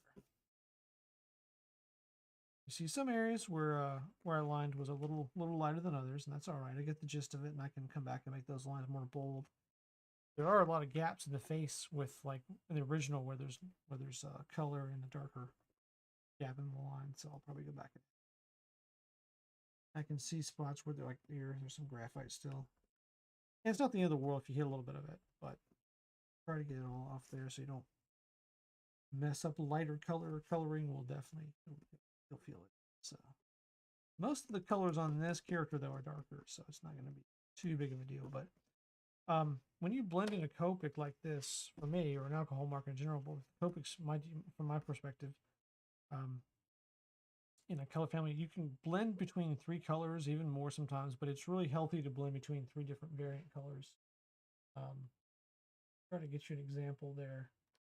You see some areas where I lined was a little lighter than others, and that's all right. I get the gist of it, and I can come back and make those lines more bold. There are a lot of gaps in the face with like in the original where there's color and a darker gap in the line, so I'll probably go back. I can see spots where they're like there's some graphite still. And it's not the end of the world if you hit a little bit of it, but try to get it all off there so you don't mess up lighter coloring. Will definitely you'll feel it. So most of the colors on this character though are darker, so it's not going to be too big of a deal. But when you blend in a Copic like this, for me, or an alcohol marker in general, but with Copics, from my perspective, in a color family, you can blend between 3 colors, even more sometimes, but it's really healthy to blend between 3 different variant colors. Try to get you an example there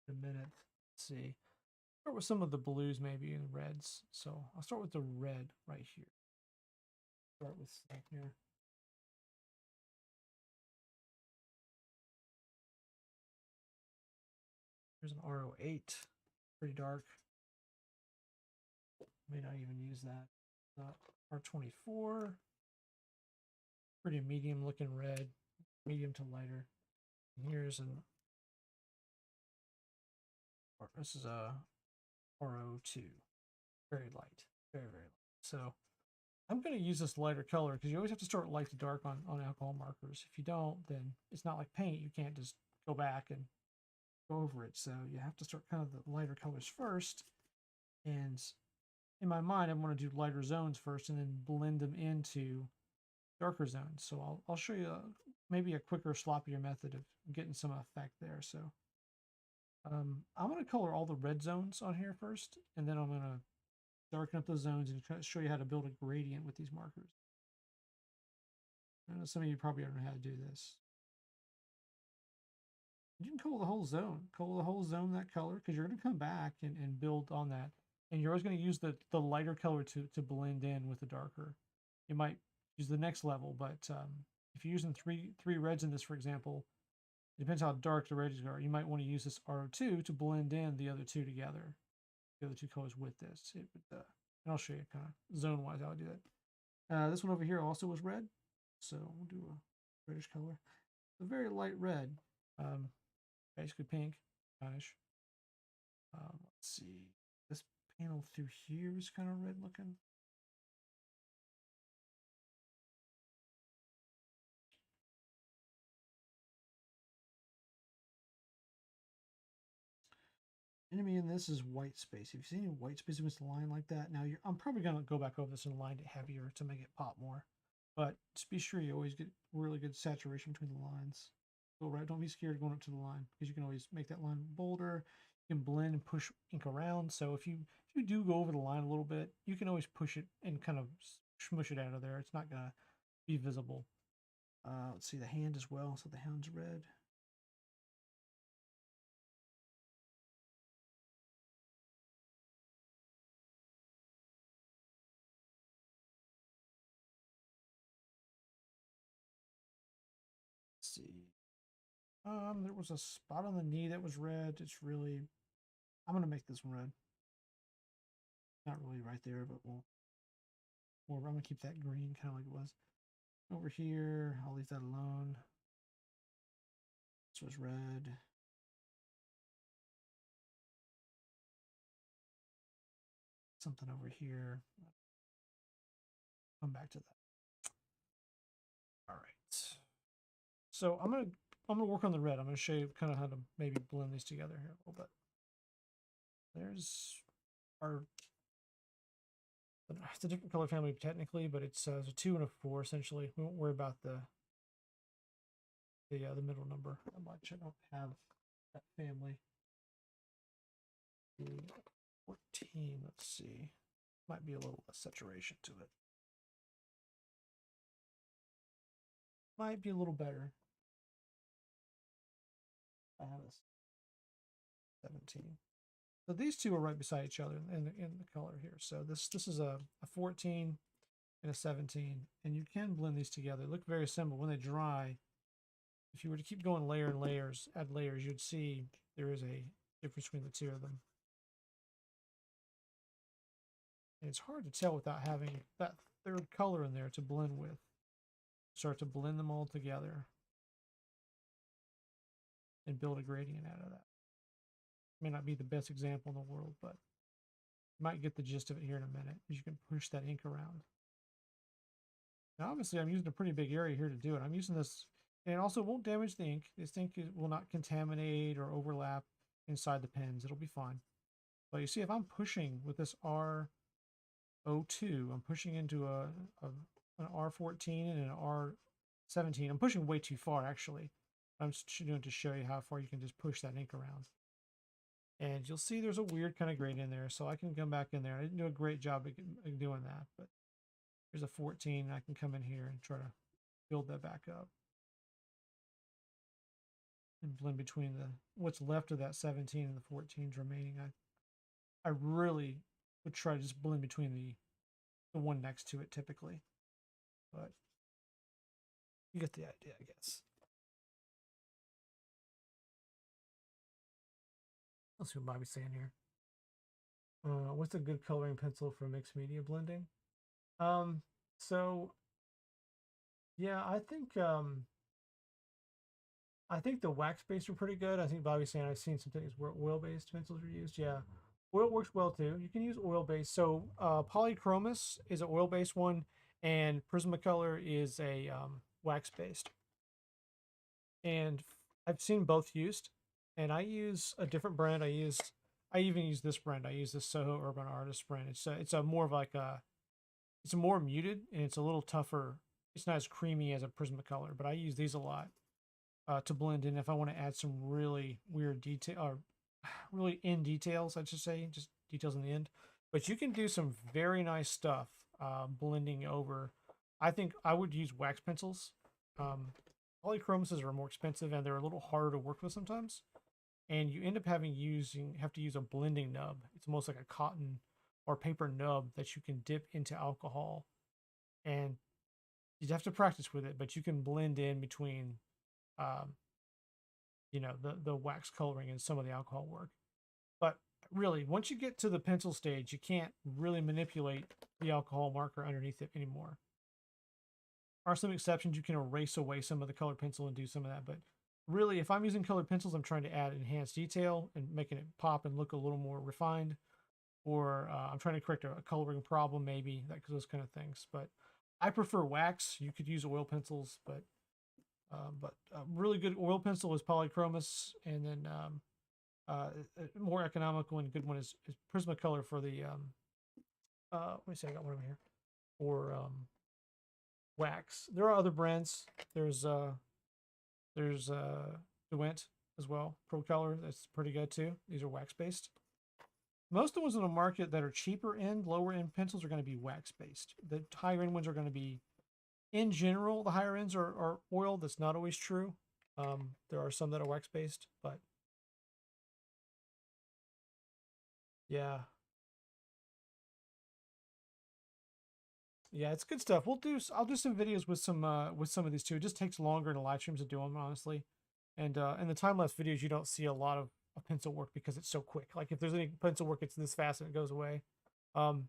in a minute. Let's see. Start with some of the blues maybe and reds. So I'll start with the red right here. Start with that here. Here's an RO8. Pretty dark. May not even use that. R24. Pretty medium looking red. Medium to lighter. And here's an this is a RO2. Very light. Very, very light. So I'm going to use this lighter color because you always have to start light to dark on alcohol markers. If you don't, then it's not like paint. You can't just go back and go over it. So you have to start kind of the lighter colors first. And in my mind, I want to do lighter zones first and then blend them into darker zones. So I'll show you maybe a quicker, sloppier method of getting some effect there. So I'm going to color all the red zones on here first, and then I'm going to darken up those zones and kind of show you how to build a gradient with these markers. I know some of you probably don't know how to do this. You can color the whole zone. Color the whole zone that color because you're going to come back and build on that. And you're always going to use the lighter color to blend in with the darker. You might use the next level, but if you're using three reds in this, for example, it depends how dark the reds are. You might want to use this R2 to blend in the other two together, the other two colors with this. It would, and I'll show you kind of zone-wise how I do that. This one over here also was red, so we'll do a reddish color. A very light red, basically pink, brownish. Let's see. This panel through here is kind of red looking. Enemy in this is white space. If you see any white space against the line like that, now I'm probably going to go back over this and line it heavier to make it pop more. But just be sure you always get really good saturation between the lines. Go right. Don't be scared of going up to the line because you can always make that line bolder. You can blend and push ink around. So if you do go over the line a little bit, you can always push it and kind of smush it out of there. It's not going to be visible. Let's see the hand as well. So the hand's red. Let's see. There was a spot on the knee that was red. It's really, I'm gonna make this one red. Not really right there, but I'm gonna keep that green kind of like it was. Over here, I'll leave that alone. This was red. Something over here. Come back to that. All right. So I'm gonna work on the red. I'm gonna show you kind of how to maybe blend these together here a little bit. There's our. It's a different color family technically, but it's a 2 and a 4 essentially. We won't worry about the middle number that much. I don't have that family. 14. Let's see. Might be a little less saturation to it. Might be a little better. I have a 17. So these two are right beside each other in the color here. So this is a 14 and a 17, and you can blend these together. They look very similar when they dry. If you were to keep going layer and layers, add layers, you'd see there is a difference between the two of them. And it's hard to tell without having that third color in there to blend with. Start to blend them all together and build a gradient out of that. May not be the best example in the world, but you might get the gist of it here in a minute. You can push that ink around. Now, obviously, I'm using a pretty big area here to do it. I'm using this, and it also won't damage the ink. This ink will not contaminate or overlap inside the pens. It'll be fine. But you see, if I'm pushing with this R02, I'm pushing into an R14 and an R17. I'm pushing way too far, actually. I'm just doing it to show you how far you can just push that ink around. And you'll see there's a weird kind of gradient in there. So I can come back in there. I didn't do a great job of doing that, but here's a 14. I can come in here and try to build that back up and blend between the what's left of that 17 and the 14s remaining. I really would try to just blend between the one next to it typically, but you get the idea, I guess. Let's see what Bobby's saying here. What's a good coloring pencil for mixed media blending? Um, so yeah, I think the wax based are pretty good. I think Bobby's saying I've seen some things where oil based pencils are used. Yeah, oil works well too. You can use oil based. So Polychromos is an oil based one, and Prismacolor is a wax based. And I've seen both used, and I use a different brand. I even use this brand. I use this Soho Urban Artist brand. It's a more of like a it's more muted and it's a little tougher. It's not as creamy as a Prismacolor, but I use these a lot to blend in if I want to add some really weird detail or really in details. I should say just details in the end. But you can do some very nice stuff blending over. I think I would use wax pencils. Um, Polychromos are more expensive and they're a little harder to work with sometimes. And you end up have to use a blending nub. It's almost like a cotton or paper nub that you can dip into alcohol. And you'd have to practice with it, but you can blend in between um, the wax coloring and some of the alcohol work. But really, once you get to the pencil stage, you can't really manipulate the alcohol marker underneath it anymore. Are some exceptions. You can erase away some of the colored pencil and do some of that. But really, if I'm using colored pencils, I'm trying to add enhanced detail and making it pop and look a little more refined. Or I'm trying to correct a coloring problem, maybe, those kind of things. But I prefer wax. You could use oil pencils, but a really good oil pencil is Polychromos, and then a more economical and good one is Prismacolor for the let me see, I got one over here for wax. There are other brands. There's Dewent as well. Procolor, that's pretty good too. These are wax based. Most of the ones in the market that are cheaper end, lower end pencils are going to be wax based. The higher end ones are going to be, in general, the higher ends are oil. That's not always true. There are some that are wax based, but yeah, yeah, it's good stuff. I'll do some videos with some of these too. It just takes longer in the live streams to do them, honestly. And in the time lapse videos, you don't see a lot of pencil work because it's so quick. Like if there's any pencil work, it's this fast and it goes away. Um,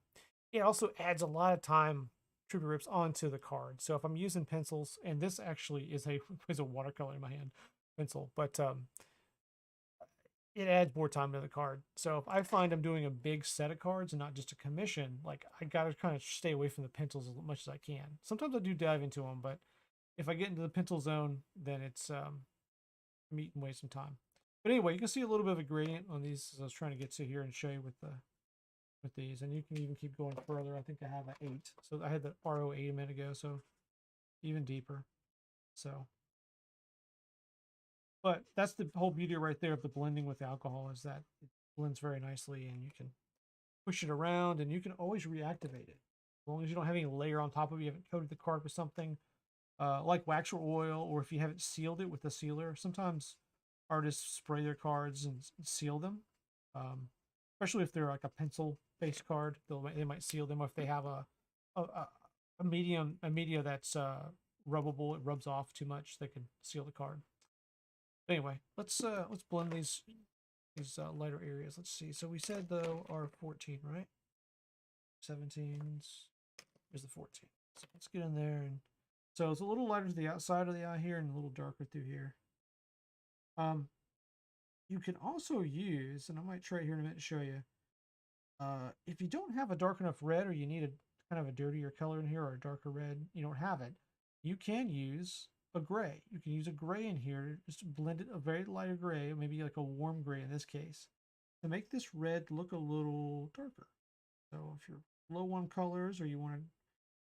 it also adds a lot of time Trooper Rips onto the card. So if I'm using pencils, and this actually is a is a watercolor in my hand pencil, but it adds more time to the card. So if I find I'm doing a big set of cards and not just a commission, like I gotta kind of stay away from the pencils as much as I can. Sometimes I do dive into them, but if I get into the pencil zone, then it's I'm eating away some time. But anyway, you can see a little bit of a gradient on these as I was trying to get to here and show you with these, and you can even keep going further. I think I have an 8, so I had the RO8 a minute ago, so even deeper. So, but that's the whole beauty right there of the blending with alcohol is that it blends very nicely, and you can push it around, and you can always reactivate it as long as you don't have any layer on top of it. You haven't coated the card with something like wax or oil, or if you haven't sealed it with a sealer. Sometimes artists spray their cards and seal them, especially if they're like a pencil based card. They might seal them, or if they have a media that's rubbable, it rubs off too much, they can seal the card. But anyway, let's blend these lighter areas. Let's see. So we said though are 14, right? 17s. Here's the 14. So let's get in there, and so it's a little lighter to the outside of the eye here and a little darker through here. You can also use, and I might try here in a minute to show you, if you don't have a dark enough red, or you need a kind of a dirtier color in here, or a darker red, you don't have it, you can use a gray. You can use a gray in here, just blend it, a very lighter gray, maybe like a warm gray in this case, to make this red look a little darker. So if you're low on colors, or you want to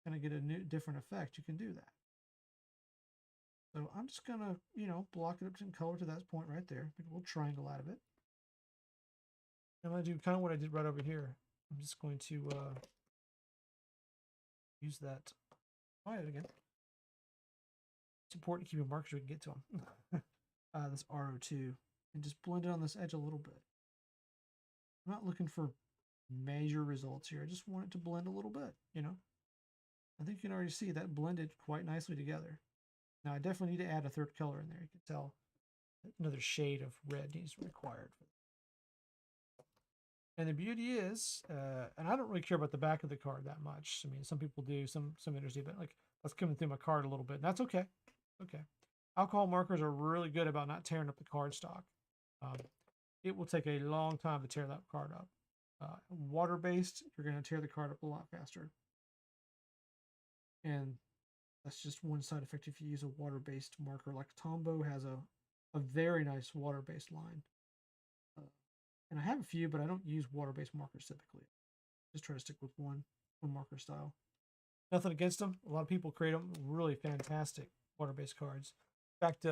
kind of get a new different effect, you can do that. So I'm just gonna, block it up in color to that point right there. Make a little triangle out of it. I'm going to do kind of what I did right over here. I'm just going to use that. Find it again. It's important to keep your markers so we can get to them. This RO2. And just blend it on this edge a little bit. I'm not looking for major results here. I just want it to blend a little bit, you know? I think you can already see that blended quite nicely together. Now, I definitely need to add a third color in there. You can tell another shade of red is required. And the beauty is, and I don't really care about the back of the card that much. I mean, some people do, some vendors do, but like that's coming through my card a little bit. And that's okay. Okay. Alcohol markers are really good about not tearing up the card stock. It will take a long time to tear that card up. Water-based, you're going to tear the card up a lot faster. And that's just one side effect if you use a water-based marker. Like Tombow has a very nice water-based line. And I have a few, but I don't use water-based markers typically. Just try to stick with one marker style. Nothing against them. A lot of people create them really fantastic water-based cards. In fact,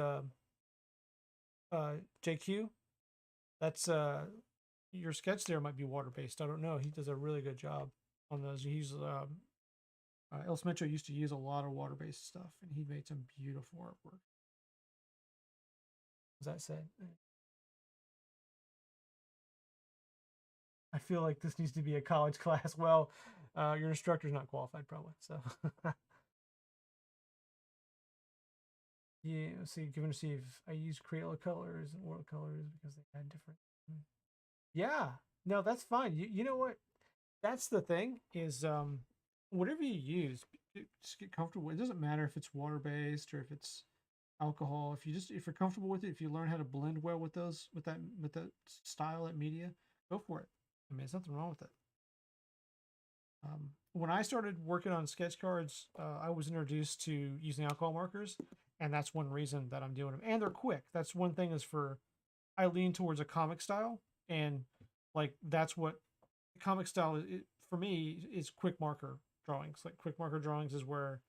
JQ, that's your sketch there might be water-based. I don't know. He does a really good job on those. He's El Smetro used to use a lot of water-based stuff, and he made some beautiful artwork. As that said, I feel like this needs to be a college class. Well, your instructor's not qualified, probably. So, yeah. See, given to see if I use Crayola colors and watercolors because they had different. Yeah, no, that's fine. You know what? That's the thing is, whatever you use, just get comfortable. It doesn't matter if it's water based or if it's alcohol. If you're comfortable with it, if you learn how to blend well with that style, that media, go for it. I mean, there's nothing wrong with it. When I started working on sketch cards, I was introduced to using alcohol markers, and that's one reason that I'm doing them. And they're quick. That's one thing is for I lean towards a comic style, and like that's what comic style is for me is quick marker drawings. Like quick marker drawings is where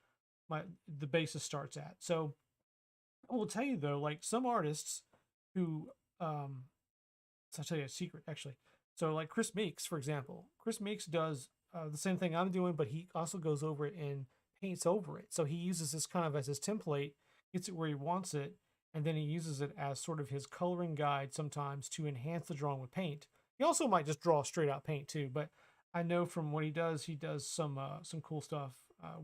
the basis starts at. So I will tell you though, like some artists who so I'll tell you a secret actually. So like Chris Meeks, for example, Chris Meeks does the same thing I'm doing, but he also goes over it and paints over it. So he uses this kind of as his template, gets it where he wants it, and then he uses it as sort of his coloring guide sometimes to enhance the drawing with paint. He also might just draw straight out paint too, but I know from what he does some cool stuff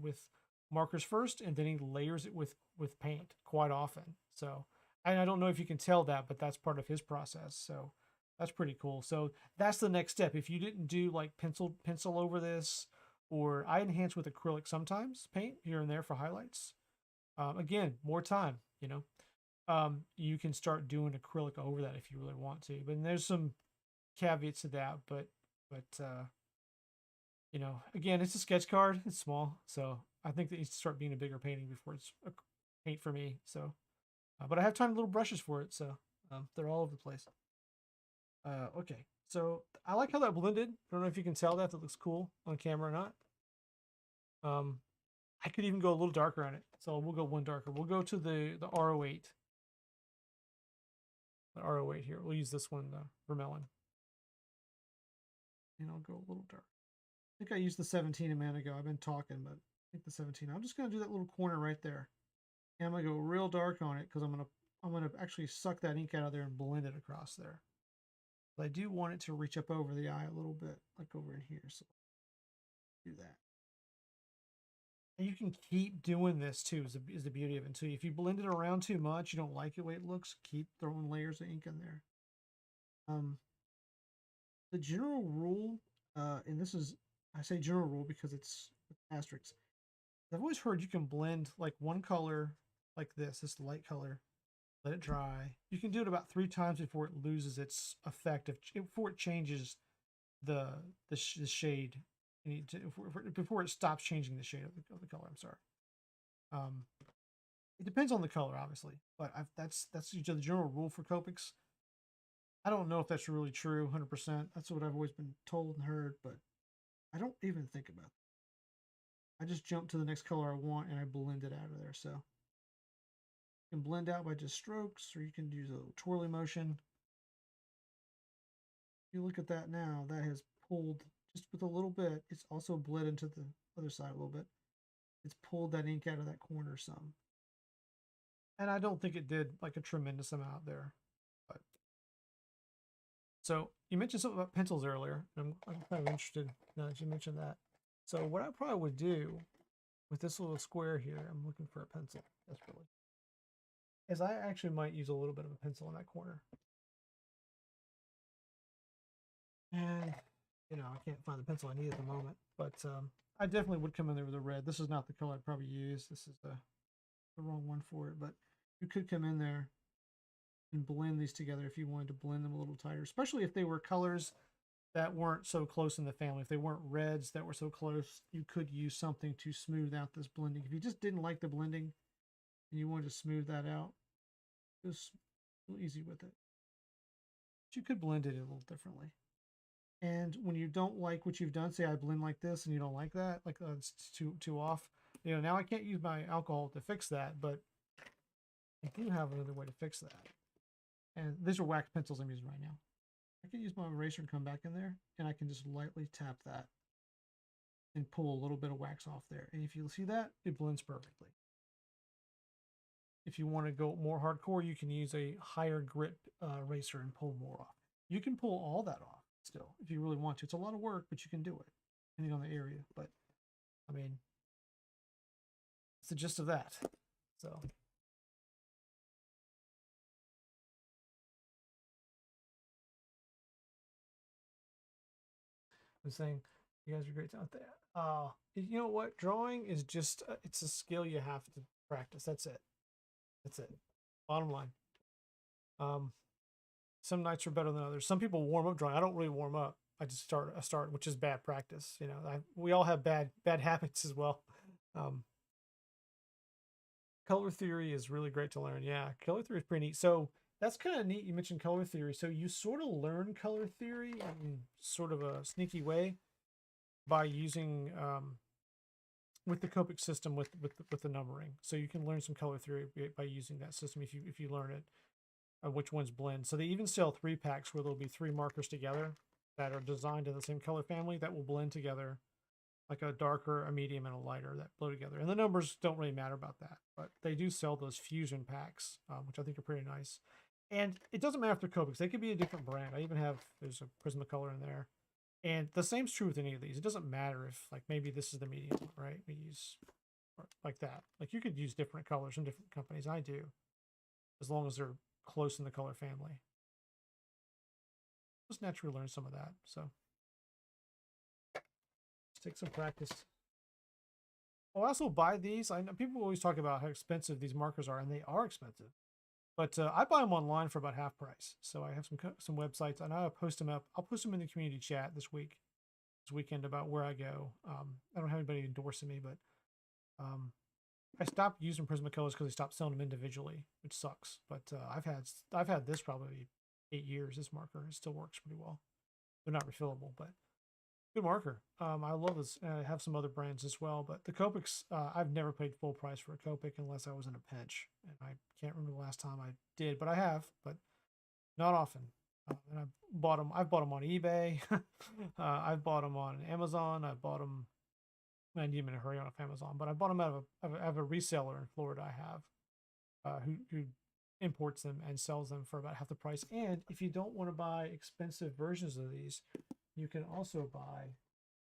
with markers first, and then he layers it with paint quite often. So I don't know if you can tell that, but that's part of his process. So that's pretty cool. So that's the next step. If you didn't do like pencil over this, or I enhance with acrylic sometimes, paint here and there for highlights. Again, more time, you know. You can start doing acrylic over that if you really want to. But there's some caveats to that. But you know, again, it's a sketch card. It's small, so I think that needs to start being a bigger painting before it's a paint for me. So, but I have tiny little brushes for it, so they're all over the place. Okay, so I like how that blended. I don't know if you can tell that looks cool on camera or not. I could even go a little darker on it, so we'll go one darker. We'll go to the RO8. The RO8 here. We'll use this one, Vermelon, and I'll go a little dark. I think I used the 17 a minute ago. I've been talking, but I think the 17. I'm just gonna do that little corner right there, and I'm gonna go real dark on it because I'm gonna actually suck that ink out of there and blend it across there. But I do want it to reach up over the eye a little bit, like over in here. So do that. And you can keep doing this too, is the beauty of it too. If you blend it around too much, you don't like the way it looks, keep throwing layers of ink in there. The general rule, and this is, I say general rule because it's asterisks. I've always heard you can blend like one color like this light color, let it dry. You can do it about 3 times before it loses its effect, before it changes the shade, before it stops changing the shade of the color. I'm sorry. It depends on the color, obviously, but that's usually the general rule for Copics. I don't know if that's really true, 100%. That's what I've always been told and heard, but I don't even think about it. I just jump to the next color I want and I blend it out of there. So you can blend out by just strokes, or you can use a little twirly motion. you look at that now, that has pulled just with a little bit. It's also bled into the other side a little bit. It's pulled that ink out of that corner some. And I don't think it did like a tremendous amount there. But so you mentioned something about pencils earlier. I'm kind of interested now that you mentioned that. So what I probably would do with this little square here, I'm looking for a pencil desperately, is I actually might use a little bit of a pencil in that corner. And, you know, I can't find the pencil I need at the moment, but I definitely would come in there with a red. This is not the color I'd probably use. This is the wrong one for it, but you could come in there and blend these together if you wanted to blend them a little tighter, especially if they were colors that weren't so close in the family. If they weren't reds that were so close, you could use something to smooth out this blending. If you just didn't like the blending and you wanted to smooth that out, just real easy with it. But you could blend it a little differently. And when you don't like what you've done, say I blend like this and you don't like that, like it's too off. You know, now I can't use my alcohol to fix that, but I do have another way to fix that. And these are wax pencils I'm using right now. I can use my eraser and come back in there, and I can just lightly tap that and pull a little bit of wax off there. And if you see that, it blends perfectly. If you want to go more hardcore, you can use a higher grit eraser and pull more off. You can pull all that off still if you really want to. It's a lot of work, but you can do it depending on the area. But I mean, it's the gist of that. So I'm saying you guys are great out there. You know what? Drawing is just it's a skill you have to practice. That's it. That's it. Bottom line. Um, some nights are better than others. Some people warm up drawing. I don't really warm up. I just start, which is bad practice. You know, we all have bad habits as well. Color theory is really great to learn. Yeah, color theory is pretty neat. So that's kind of neat. You mentioned color theory. So you sort of learn color theory in sort of a sneaky way by using with the Copic system with the numbering. So you can learn some color theory by using that system if you learn it, which ones blend. So they even sell 3-packs where there'll be 3 markers together that are designed in the same color family that will blend together, like a darker, a medium, and a lighter that blow together. And the numbers don't really matter about that, but they do sell those fusion packs, which I think are pretty nice. And it doesn't matter if they're Copics; they could be a different brand. I even have there's a Prismacolor in there. And the same's true with any of these. It doesn't matter if, like, maybe this is the medium one, right? We use like that. Like, you could use different colors from different companies. I do, as long as they're close in the color family. Just naturally learn some of that. So, just take some practice. I'll also buy these. I know people always talk about how expensive these markers are, and they are expensive. But I buy them online for about half price. So I have some websites, and I'll post them up. I'll post them in the community chat this weekend about where I go. I don't have anybody endorsing me, but I stopped using Prismacolors because they stopped selling them individually, which sucks. But I've had this probably 8 years. This marker, it still works pretty well. They're not refillable, but good marker. I love this. I have some other brands as well, but the Copics, I've never paid full price for a Copic unless I was in a pinch, and I can't remember the last time I did, but I have, but not often. And I've bought them on eBay. I've bought them on Amazon. I've bought them. I didn't even hurry on Amazon, but I bought them out of a reseller in Florida. I have who imports them and sells them for about half the price. And if you don't want to buy expensive versions of these, you can also buy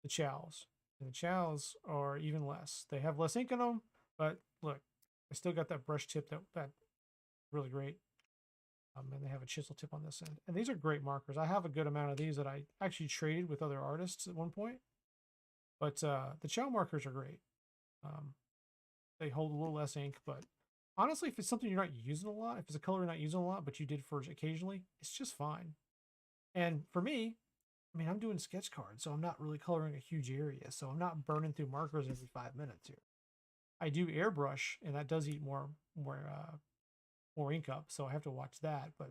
the chows. And the chows are even less. They have less ink in them, but look, I still got that brush tip that really great. And they have a chisel tip on this end. And these are great markers. I have a good amount of these that I actually traded with other artists at one point. But the chow markers are great. They hold a little less ink, but honestly, if it's something you're not using a lot, if it's a color you're not using a lot, but you did for occasionally, it's just fine. And for me, I mean, I'm doing sketch cards, so I'm not really coloring a huge area. So I'm not burning through markers every 5 minutes here. I do airbrush, and that does eat more ink up, so I have to watch that. But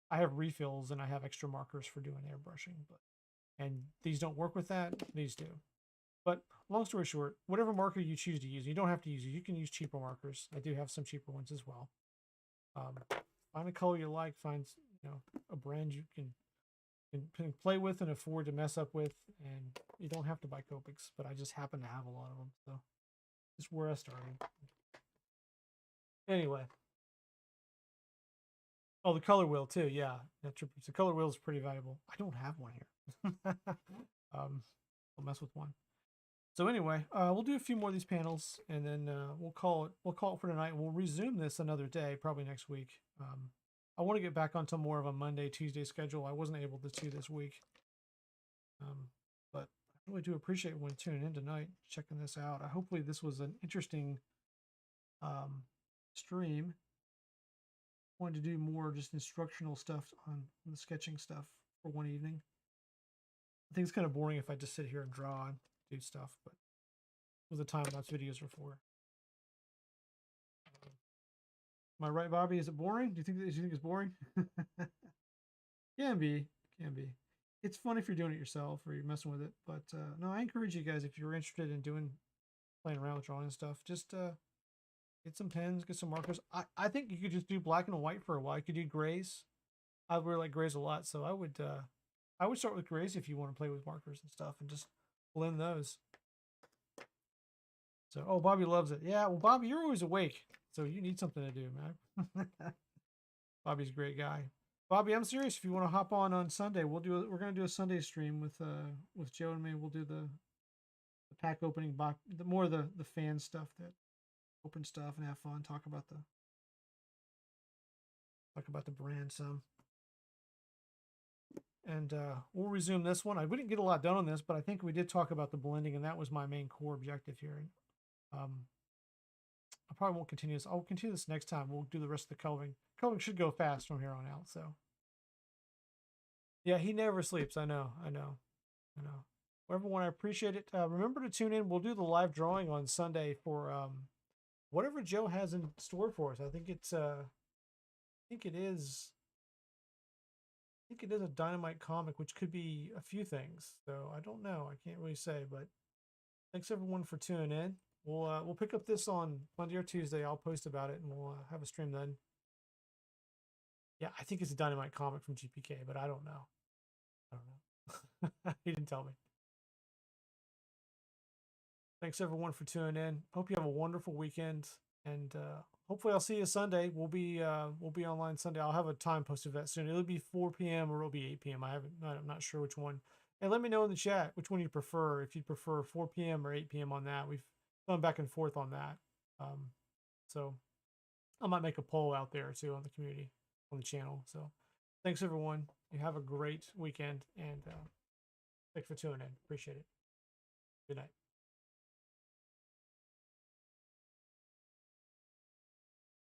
I have refills and I have extra markers for doing airbrushing. And these don't work with that. These do. But long story short, whatever marker you choose to use, you don't have to use it. You can use cheaper markers. I do have some cheaper ones as well. Find a color you like. Find a brand you can can play with and afford to mess up with, and you don't have to buy Copics, but I just happen to have a lot of them, so it's where I started. Anyway. Oh, the color wheel too. Yeah, the color wheel is pretty valuable. I don't have one here. I'll mess with one. So anyway, we'll do a few more of these panels, and then we'll call it. We'll call it for tonight. We'll resume this another day, probably next week. I want to get back onto more of a Monday, Tuesday schedule. I wasn't able to this week, but I really do appreciate everyone tuning in tonight, checking this out. Hopefully, this was an interesting stream. Wanted to do more just instructional stuff on the sketching stuff for one evening. I think it's kind of boring if I just sit here and draw and do stuff, but it was the time-lapse videos are for. Am I right, Bobby? Is it boring? Do you think it's boring? Can be. It's fun if you're doing it yourself or you're messing with it. But no, I encourage you guys, if you're interested in playing around with drawing and stuff, just get some pens, get some markers. I think you could just do black and white for a while. You could do grays. I really like grays a lot, so I would start with grays if you want to play with markers and stuff and just blend those. So, oh, Bobby loves it. Yeah, well, Bobby, you're always awake, so you need something to do, man. Bobby's a great guy. Bobby, I'm serious. If you want to hop on Sunday, we're gonna do a Sunday stream with Joe and me. We'll do the pack opening box, more of the fan stuff, that open stuff, and have fun. Talk about the brand some. And we'll resume this one. We didn't get a lot done on this, but I think we did talk about the blending, and that was my main core objective here. I probably won't continue this. I'll continue this next time. We'll do the rest of the coloring. Coloring should go fast from here on out. So, yeah, he never sleeps. I know. Well, everyone, I appreciate it. Remember to tune in. We'll do the live drawing on Sunday for whatever Joe has in store for us. I think it is a Dynamite comic, which could be a few things. So I don't know. I can't really say, but thanks everyone for tuning in. We'll pick up this on Monday or Tuesday. I'll post about it, and we'll have a stream then. Yeah, I think it's a Dynamite comic from GPK, but I don't know. He didn't tell me. Thanks everyone for tuning in. Hope you have a wonderful weekend, and hopefully I'll see you Sunday. We'll be online Sunday. I'll have a time posted for that soon. It'll be 4 p.m. or it'll be 8 p.m. I'm not sure which one. And let me know in the chat which one you prefer. If you prefer 4 p.m. or 8 p.m. on that, we've gone back and forth on that. So I might make a poll out there too on the community, on the channel. So thanks everyone. You have a great weekend, and thanks for tuning in. Appreciate it. Good night.